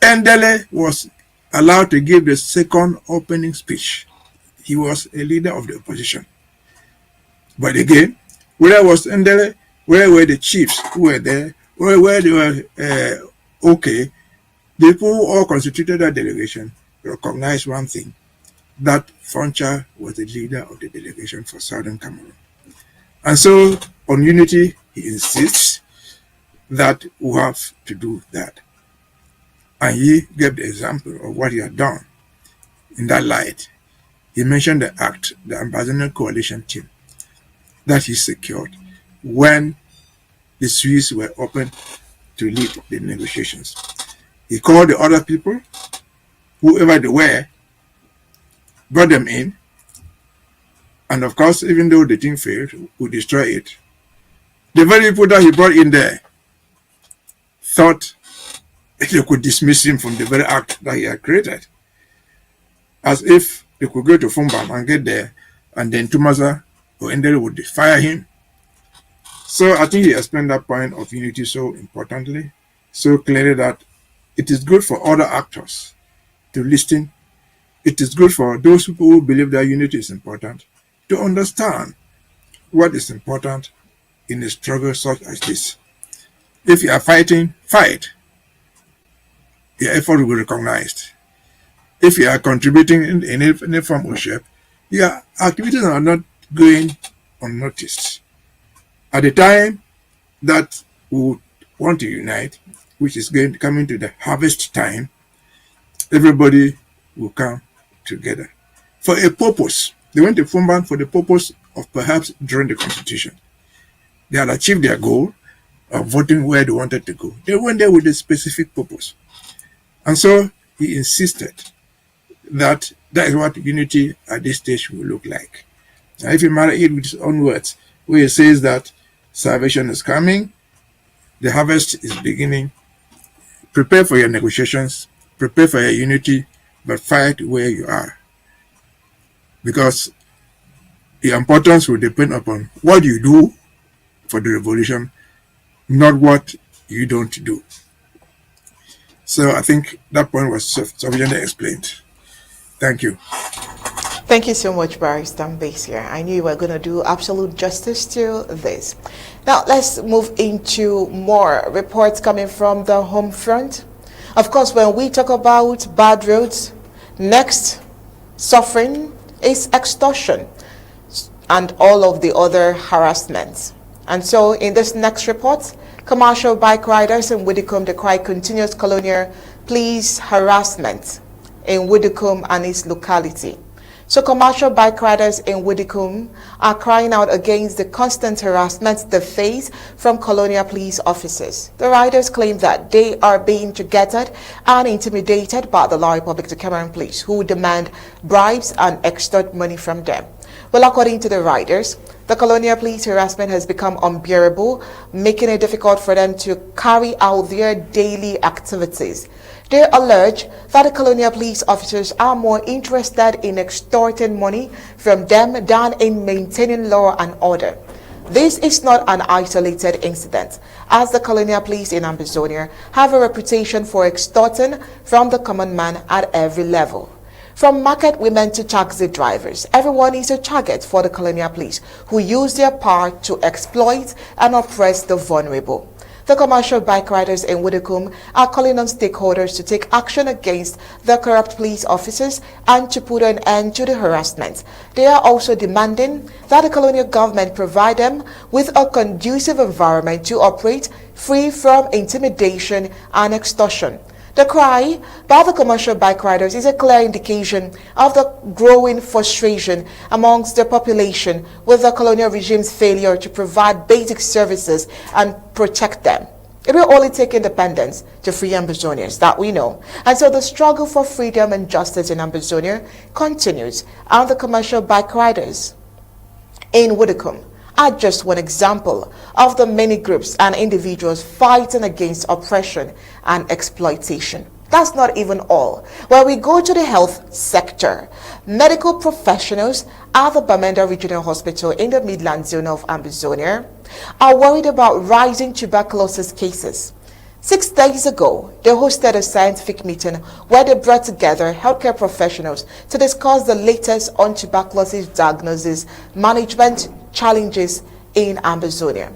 S2: Ndele was allowed to give the second opening speech. He was a leader of the opposition. But again, where was Ndele, where were the chiefs who were there, where they were okay, the people who all constituted that delegation recognized one thing, that Frontier was the leader of the delegation for Southern Cameroon. And so on unity, he insists that we have to do that. And he gave the example of what he had done in that light. He mentioned the act, the Ambazonian coalition team that he secured when the Swiss were open to lead the negotiations. He called the other people, whoever they were, brought them in, and of course, even though the thing failed, we destroy it. The very people that he brought in there thought they could dismiss him from the very act that he had created, as if they could go to Fumban and get there, and then Tumaza or Ndele would fire him. So I think he explained that point of unity so importantly, so clearly, that it is good for other actors to listen. It is good for those people who believe that unity is important to understand what is important in a struggle such as this. If you are fighting, fight. Your effort will be recognized. If you are contributing in any form or shape, your activities are not going unnoticed. At the time that we would want to unite, which is coming to the harvest time, everybody will come together for a purpose. They went to Fumban for the purpose of perhaps drawing the constitution. They had achieved their goal of voting where they wanted to go. They went there with a specific purpose. And so he insisted that that is what unity at this stage will look like. Now, if you marry it with his own words, where he says that salvation is coming, the harvest is beginning, prepare for your negotiations, prepare for your unity, but fight where you are. Because the importance will depend upon what you do for the revolution, not what you don't do. So I think that point was sufficiently explained. Thank you.
S1: Thank you so much, Barrister Mbeseha. I knew you were going to do absolute justice to this. Now, let's move into more reports coming from the home front. Of course, when we talk about bad roads, next suffering is extortion and all of the other harassments. And so in this next report, commercial bike riders in Widdicombe decry continuous colonial police harassment in Widdicombe and its locality. So commercial bike riders in Widdicombe are crying out against the constant harassment they face from colonial police officers. The riders claim that they are being targeted and intimidated by the Law Republic of Cameroon police, who demand bribes and extort money from them. Well, according to the riders, the colonial police harassment has become unbearable, making it difficult for them to carry out their daily activities. They allege that the colonial police officers are more interested in extorting money from them than in maintaining law and order. This is not an isolated incident, as the colonial police in Ambazonia have a reputation for extorting from the common man at every level. From market women to taxi drivers, everyone is a target for the colonial police, who use their power to exploit and oppress the vulnerable. The commercial bike riders in Widukum are calling on stakeholders to take action against the corrupt police officers and to put an end to the harassment. They are also demanding that the colonial government provide them with a conducive environment to operate free from intimidation and extortion. The cry by the commercial bike riders is a clear indication of the growing frustration amongst the population with the colonial regime's failure to provide basic services and protect them. It will only take independence to free Ambazonians, that we know. And so the struggle for freedom and justice in Ambazonia continues, and the commercial bike riders in Widukum are just one example of the many groups and individuals fighting against oppression and exploitation. That's not even all. When we go to the health sector, medical professionals at the Bamenda Regional Hospital in the Midland zone of Ambazonia are worried about rising tuberculosis cases. 6 days ago, they hosted a scientific meeting where they brought together healthcare professionals to discuss the latest on tuberculosis diagnosis, management challenges in Ambazonia.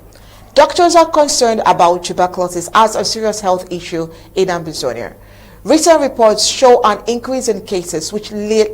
S1: Doctors are concerned about tuberculosis as a serious health issue in Ambazonia. Recent reports show an increase in cases which led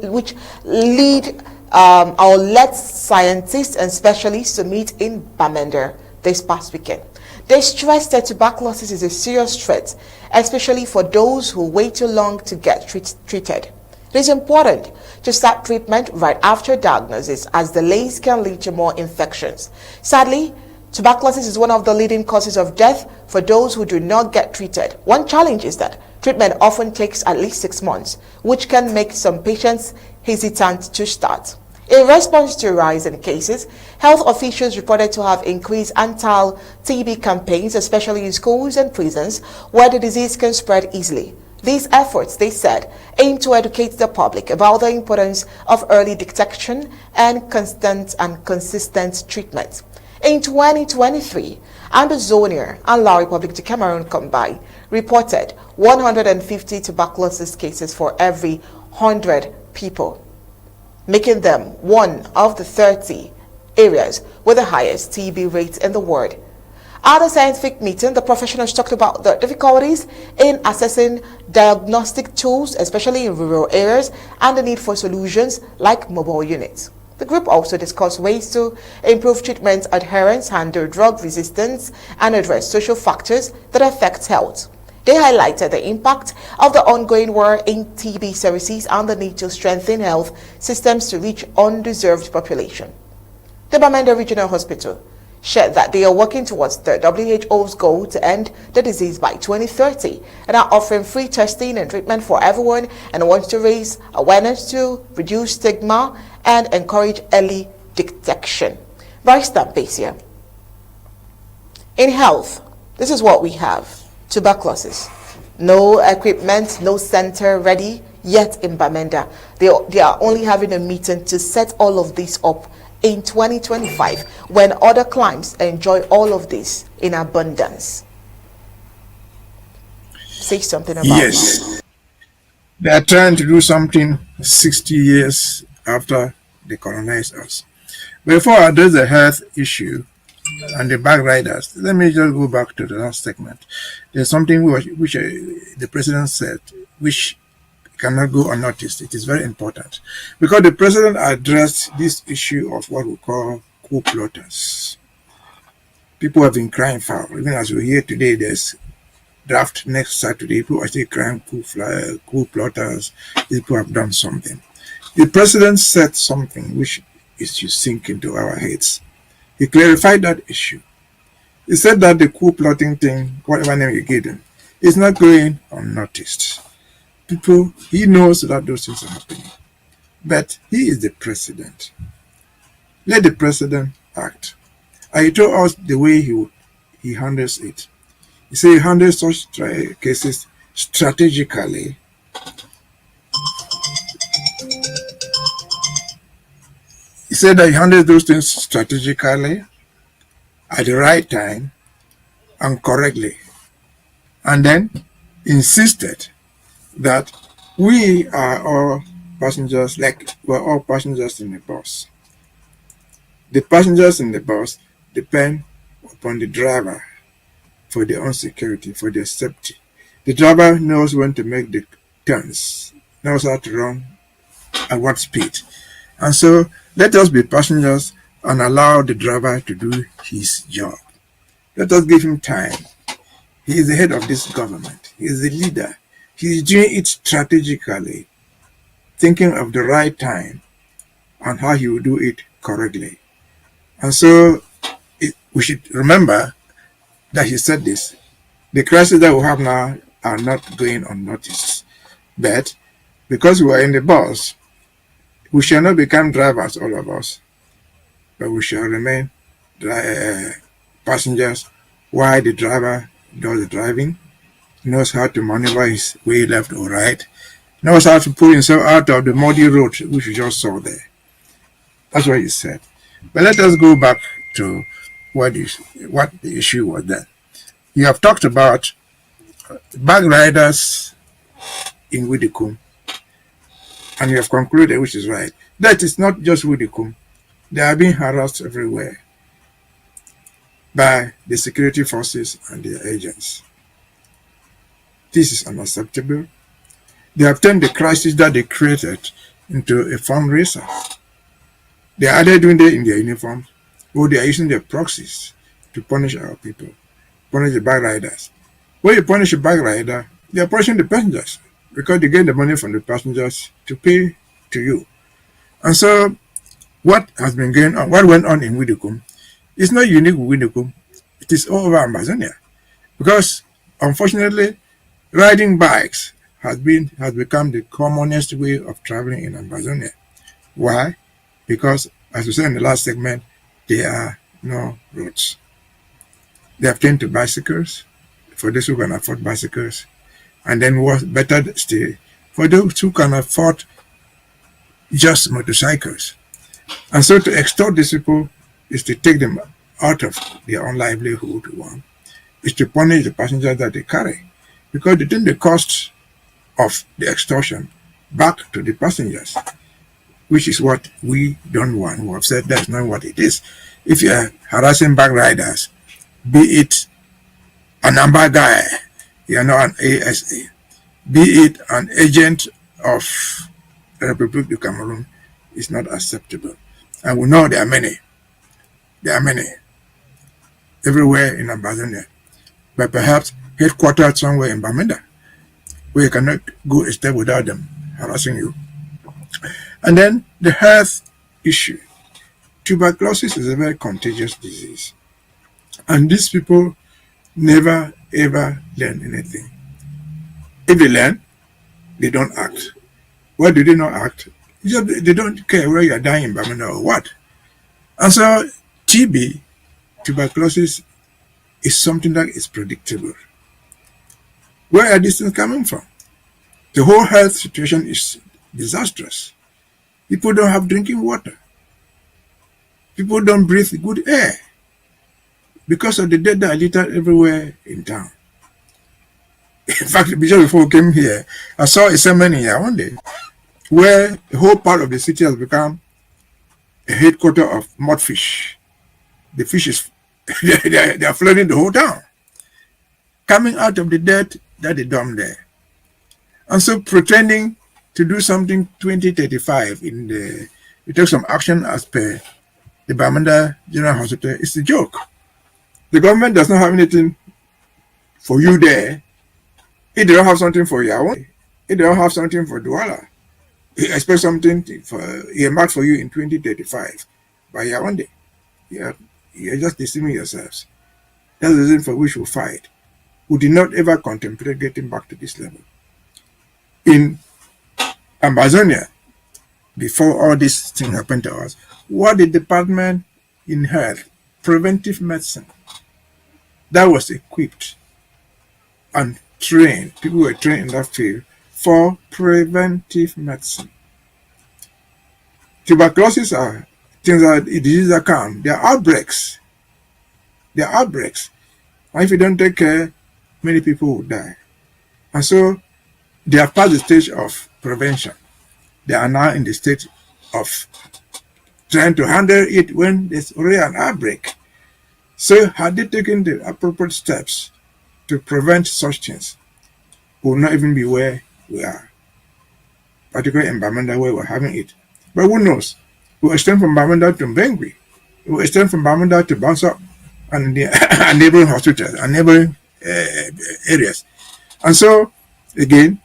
S1: scientists and specialists to meet in Bamenda this past weekend. They stressed that tuberculosis is a serious threat, especially for those who wait too long to get treated. It is important to start treatment right after diagnosis, as delays can lead to more infections. Sadly, tuberculosis is one of the leading causes of death for those who do not get treated. One challenge is that treatment often takes at least 6 months, which can make some patients hesitant to start. In response to a rise in cases, health officials reported to have increased anti-TB campaigns, especially in schools and prisons, where the disease can spread easily. These efforts, they said, aim to educate the public about the importance of early detection and consistent treatment. In 2023, Ambazonia and La Republic of Cameroon combined reported 150 tuberculosis cases for every 100 people, making them one of the 30 areas with the highest TB rates in the world. At the scientific meeting, the professionals talked about the difficulties in accessing diagnostic tools, especially in rural areas, and the need for solutions like mobile units. The group also discussed ways to improve treatment adherence, handle drug resistance, and address social factors that affect health. They highlighted the impact of the ongoing war in TB services and the need to strengthen health systems to reach undeserved population. The Bamenda Regional Hospital shared that they are working towards the WHO's goal to end the disease by 2030 and are offering free testing and treatment for everyone, and wants to raise awareness to reduce stigma and encourage early detection. Barrister Mbeseha. In health, this is what we have. Tuberculosis. No equipment, no center ready yet in Bamenda. They are only having a meeting to set all of this up in 2025, when other climes enjoy all of this in abundance. Say something about
S2: Yes. They are trying to do something 60 years after they colonized us. Before I address the health issue and the bike riders, let me just go back to the last segment. There's something which the president said, which cannot go unnoticed. It is very important because the president addressed this issue of what we call coup plotters. People have been crying foul. Even as we hear today, there's draft next Saturday. People are still crying coup plotters. People have done something. The president said something which is to sink into our heads. He clarified that issue. He said that the coup plotting thing, whatever name you give them, is not going unnoticed. People, he knows that those things are happening, but he is the president. Let the president act. And he told us the way he handles it. He said he handles such cases strategically. He said that he handles those things strategically, at the right time, and correctly. And then insisted that we are all passengers, like we're all passengers in the bus. The passengers in the bus depend upon the driver for their own security, for their safety. The driver knows when to make the turns, knows how to run at what speed. And so let us be passengers and allow the driver to do his job. Let us give him time. He is the head of this government. He is the leader. He is doing it strategically, thinking of the right time and how he will do it correctly. And so we should remember that he said this. The crises that we have now are not going unnoticed. But because we are in the bus, we shall not become drivers, all of us, but we shall remain passengers while the driver does the driving, knows how to maneuver his way left or right, knows how to pull himself out of the muddy road which we just saw there. That's what he said. But let us go back to what the issue was then. You have talked about bag riders in Widikum, and you have concluded, which is right, that it's not just Widikum. They are being harassed everywhere by the security forces and their agents. This is unacceptable. They have turned the crisis that they created into a fundraiser. They are either doing it in their uniforms or they are using their proxies to punish our people, punish the bag riders. When you punish a bag rider, they are punishing the passengers because they get the money from the passengers to pay to you. And so what has been going on, what went on in Widikum, is not unique with Widikum. It is all over Amazonia. Because unfortunately, riding bikes has become the commonest way of traveling in Amazonia. Why? Because, as we said in the last segment, there are no roads. They have turned to bicycles for those who can afford bicycles, and then what's better still, for those who can afford just motorcycles. And so to extort these people is to take them out of their own livelihood, one, is to punish the passengers that they carry, because they turn the cost of the extortion back to the passengers, which is what we don't want. We have said that's not what it is. If you are harassing bag riders, be it a number guy, you are not an ASA, be it an agent of the Republic of Cameroon, is not acceptable. And we know there are many. There are many everywhere in Amazonia, but perhaps headquartered somewhere in Bamenda, where you cannot go a step without them harassing you. And then the health issue. Tuberculosis is a very contagious disease. And these people never ever learn anything. If they learn, they don't act. Why do they not act? They don't care whether you are dying in Bamenda or what. And so TB, tuberculosis, is something that is predictable. Where are these things coming from? The whole health situation is disastrous. People don't have drinking water. People don't breathe good air because of the dead that are littered everywhere in town. In fact, just before we came here, I saw a ceremony here one day where the whole part of the city has become a headquarters of mudfish. The fish is, they are flooding the whole town, coming out of the dirt that they dumped there. And so pretending to do something 2035 we take some action as per the Bamenda General Hospital, it's a joke. The government does not have anything for you there. If they don't have something for Yawon, if they don't have something for Douala, they expect something earmarked for you in 2035 by Yawon. You're just deceiving yourselves. That's the reason for which we fight. We did not ever contemplate getting back to this level. In Amazonia, before all this thing happened to us, what the department in health, preventive medicine, that was equipped and trained, people were trained in that field for preventive medicine. Tuberculosis are things that diseases that come. They are outbreaks. They are outbreaks. And if you don't take care, many people will die. And so they have passed the stage of prevention. They are now in the state of trying to handle it when there's already an outbreak. So had they taken the appropriate steps to prevent such things, we will not even be where we are, particularly in Bamenda where we're having it. But who knows? We'll extend from Bamenda to Bambui. We'll extend from Bamenda to Bansa and the neighboring hospitals and neighboring areas. And so, again,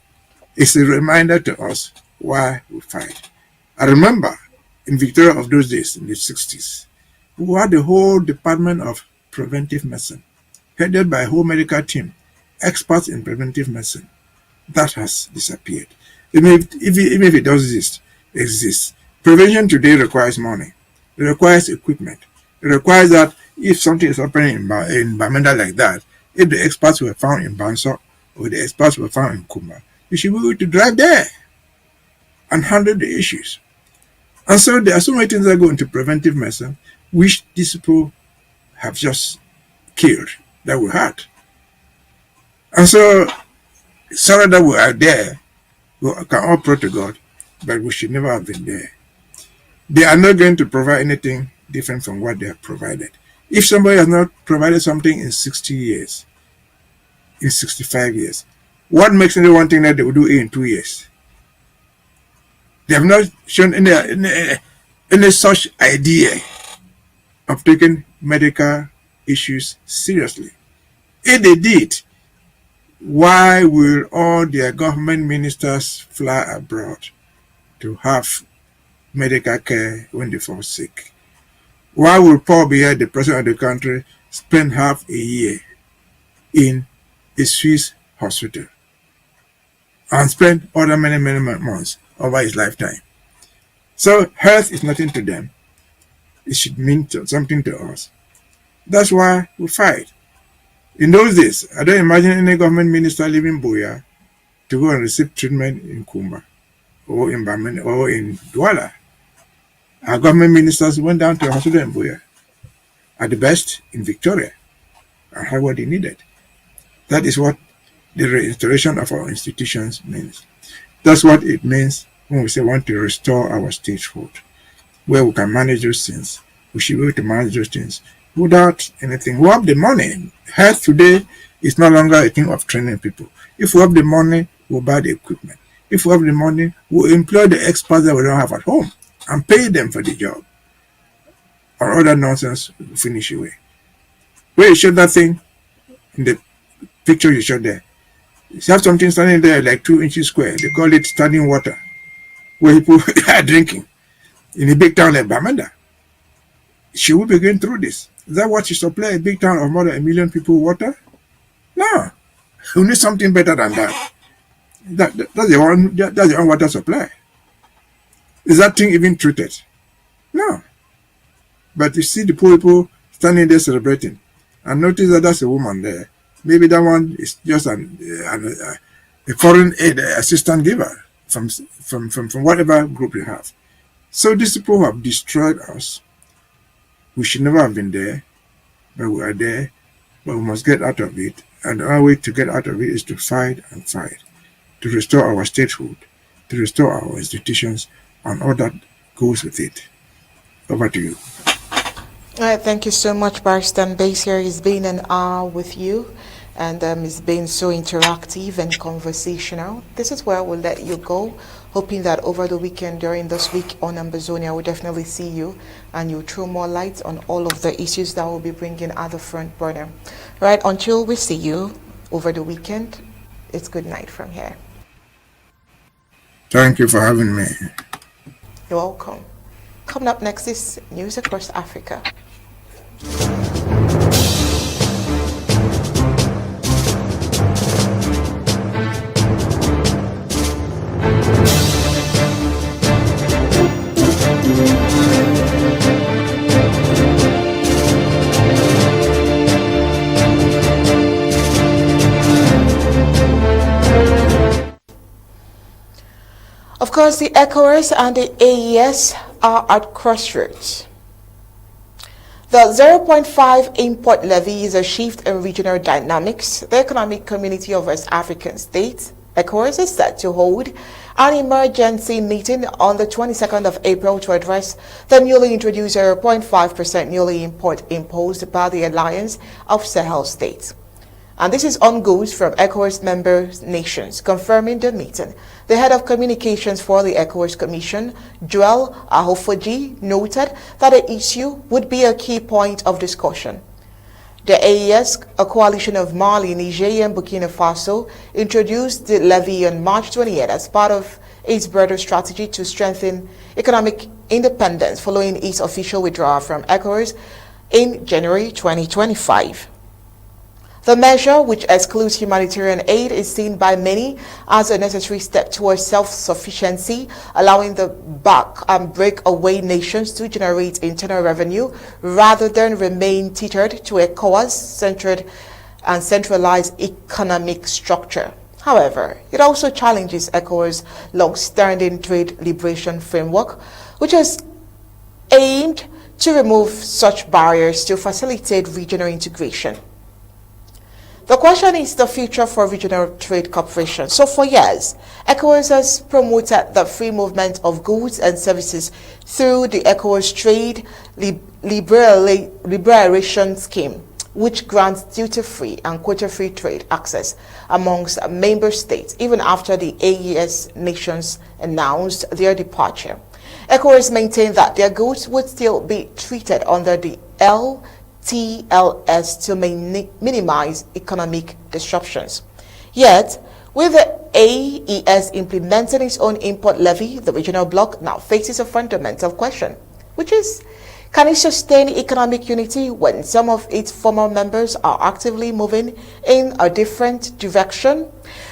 S2: it's a reminder to us why we fight. I remember in Victoria of those days, in the 60s, we had the whole department of preventive medicine, headed by a whole medical team, experts in preventive medicine. That has disappeared. Even if it does exist. Prevention today requires money. It requires equipment. It requires that if something is happening in Bamenda like that, if the experts were found in Bansa or the experts were found in Kumba, you should be able to drive there and handle the issues. And so there are so many things that go into preventive medicine which these people have just killed, that we had. And so, sorry that we are there, we can all pray to God, but we should never have been there. They are not going to provide anything different from what they have provided. If somebody has not provided something in 60 years, in 65 years, what makes anyone think that they will do it in 2 years? They have not shown any such idea of taking medical issues seriously. If they did, why will all their government ministers fly abroad to have medical care when they fall sick? Why will Paul Buea, the president of the country, spend half a year in a Swiss hospital and spend other many months over his lifetime? So health is nothing to them. It should mean something to us. That's why we fight. In those days, I don't imagine any government minister leaving Buea to go and receive treatment in Kumba or in Bamenda or in Douala. Our government ministers went down to a hospital in Buea, at the best in Victoria, and had what they needed. That is what the restoration of our institutions means. That's what it means when we say we want to restore our statehood, where we can manage those things. We should be able to manage those things without anything. We have the money. Health today is no longer a thing of training people. If we have the money, we'll buy the equipment. If we have the money, we'll employ the experts that we don't have at home and pay them for the job. Or other nonsense will finish away. Where you showed that thing in the picture you showed there, you have something standing there like 2 inches square. They call it standing water, where people are drinking in a big town like Bamenda. Should we be going through this? Is that what you supply a big town of more than 1 million people water? No. We need something better than that. That's the one water supply. Is that thing even treated? No. But you see the poor people standing there celebrating, and notice that that's a woman there. Maybe that one is just a foreign aid assistant giver from whatever group you have. So these people who have destroyed us, we should never have been there, but we are there, but we must get out of it. And our way to get out of it is to fight and fight, to restore our statehood, to restore our institutions, and all that goes with it. Over to you.
S1: All right, thank you so much, Barrister Mbeseha. It's been an hour with you, and it's been so interactive and conversational. This is where we'll let you go, hoping that over the weekend, during this week on Ambazonia, we'll definitely see you, and you'll throw more light on all of the issues that we'll be bringing at the front burner. Right, until we see you over the weekend, it's good night from here.
S2: Thank you for having me.
S1: You're welcome. Coming up next is News Across Africa. Of course, the ECOWAS and the AES are at crossroads. The 0.5 import levy is a shift in regional dynamics. The Economic Community of West African States, ECOWAS, is set to hold an emergency meeting on the 22nd of April to address the newly introduced 0.5% newly import imposed by the Alliance of Sahel States. And this is on goods from ECOWAS member nations. Confirming the meeting, the head of communications for the ECOWAS Commission, Joel Ahofoji, noted that the issue would be a key point of discussion. The AES, a coalition of Mali, Niger, and Burkina Faso, introduced the levy on March 28 as part of its broader strategy to strengthen economic independence following its official withdrawal from ECOWAS in January 2025. The measure, which excludes humanitarian aid, is seen by many as a necessary step towards self-sufficiency, allowing the back and breakaway nations to generate internal revenue rather than remain tethered to a ECOWAS-centered and centralized economic structure. However, it also challenges ECOWAS' long-standing trade liberation framework, which has aimed to remove such barriers to facilitate regional integration. The question is the future for regional trade cooperation. So for years, ECOWAS has promoted the free movement of goods and services through the ECOWAS Trade Liberation Scheme, which grants duty-free and quota-free trade access amongst member states, even after the AES nations announced their departure. ECOWAS maintained that their goods would still be treated under the TLS to minimize economic disruptions. Yet, with the AES implementing its own import levy, the regional bloc now faces a fundamental question, which is, can it sustain economic unity when some of its former members are actively moving in a different direction?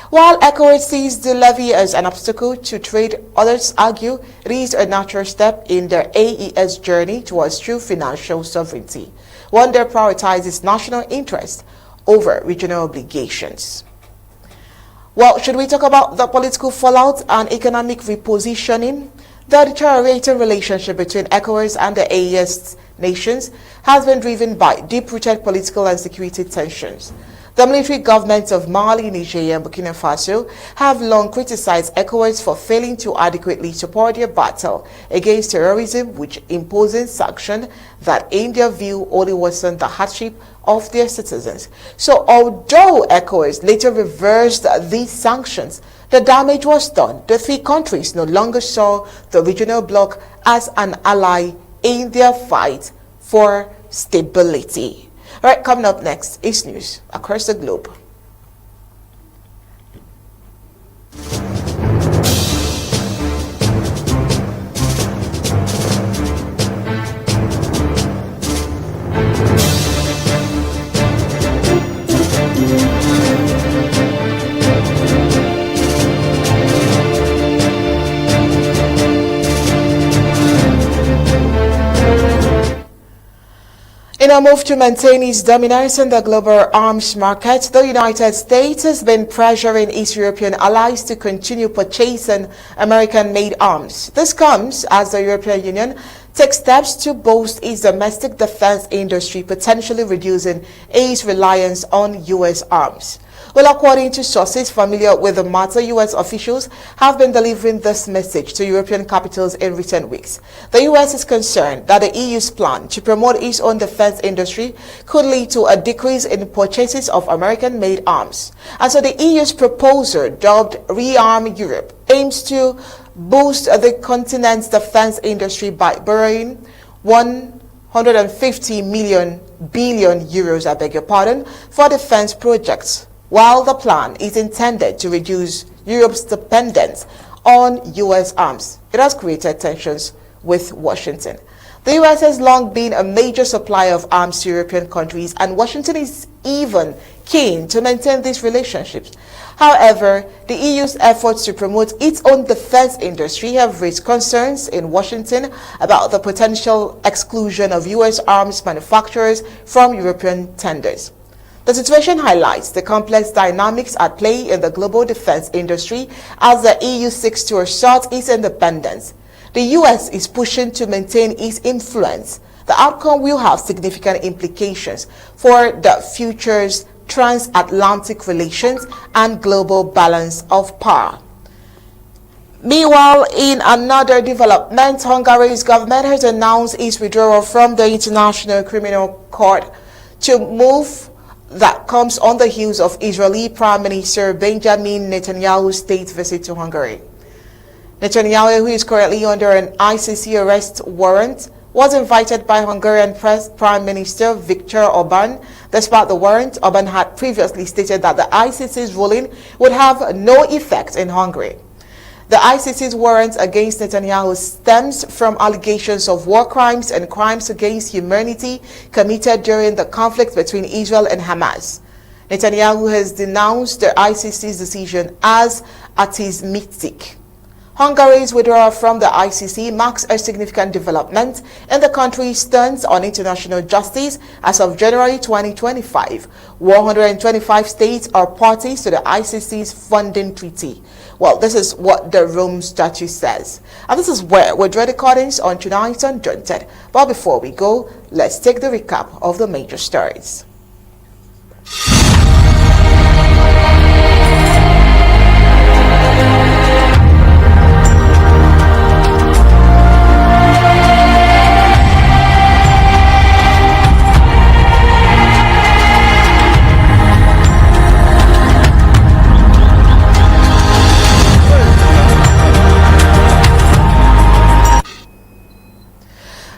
S1: While ECOWAS sees the levy as an obstacle to trade, others argue it is a natural step in their AES journey towards true financial sovereignty, one that prioritizes national interest over regional obligations. Well, should we talk about the political fallout and economic repositioning? The deteriorating relationship between ECOWAS and the AES nations has been driven by deep-rooted political and security tensions. The military governments of Mali, Niger, and Burkina Faso have long criticized ECOWAS for failing to adequately support their battle against terrorism, which imposing sanctions that in their view only worsen the hardship of their citizens. So although ECOWAS later reversed these sanctions, the damage was done. The three countries no longer saw the regional bloc as an ally in their fight for stability. All right, coming up next is news across the globe. In a move to maintain its dominance in the global arms market, the United States has been pressuring its European allies to continue purchasing American-made arms. This comes as the European Union takes steps to boost its domestic defense industry, potentially reducing its reliance on U.S. arms. Well, according to sources familiar with the matter, U.S. officials have been delivering this message to European capitals in recent weeks. The U.S. is concerned that the EU's plan to promote its own defense industry could lead to a decrease in purchases of American-made arms. And so the EU's proposal, dubbed Rearm Europe, aims to boost the continent's defense industry by borrowing 150 billion euros, for defense projects. While the plan is intended to reduce Europe's dependence on U.S. arms, it has created tensions with Washington. The U.S. has long been a major supplier of arms to European countries, and Washington is even keen to maintain these relationships. However, the EU's efforts to promote its own defense industry have raised concerns in Washington about the potential exclusion of U.S. arms manufacturers from European tenders. The situation highlights the complex dynamics at play in the global defense industry as the EU seeks to assert its independence. The US is pushing to maintain its influence. The outcome will have significant implications for the future's transatlantic relations and global balance of power. Meanwhile, in another development, Hungary's government has announced its withdrawal from the International Criminal Court to move that comes on the heels of Israeli Prime Minister Benjamin Netanyahu's state visit to Hungary. Netanyahu, who is currently under an ICC arrest warrant, was invited by Hungarian Prime Minister Viktor Orban. Despite the warrant, Orban had previously stated that the ICC's ruling would have no effect in Hungary. The ICC's warrant against Netanyahu stems from allegations of war crimes and crimes against humanity committed during the conflict between Israel and Hamas. Netanyahu has denounced the ICC's decision as anti-Semitic. Hungary's withdrawal from the ICC marks a significant development in the country's stance on international justice. As of January 2025, 125 states are parties to the ICC's funding treaty. Well, this is what the Rome Statute says. And this is where we're drawing the curtains on tonight's Undaunted. But before we go, let's take the recap of the major stories.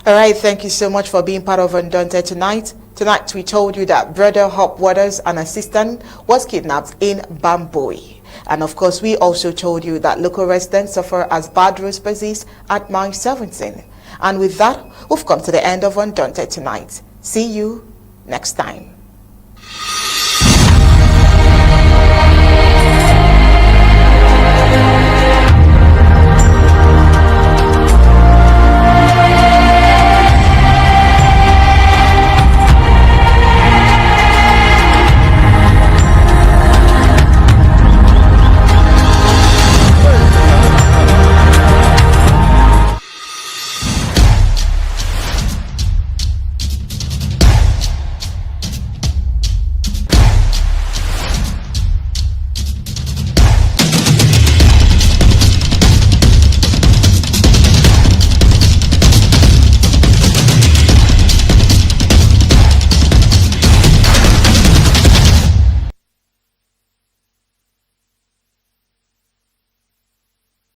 S1: All right, thank you so much for being part of Undaunted tonight. Tonight, we told you that brother Huub Waters, an assistant, was kidnapped in Bambui. And of course, we also told you that local residents suffer as bad roads persist at Mile 17. And with that, we've come to the end of Undaunted tonight. See you next time.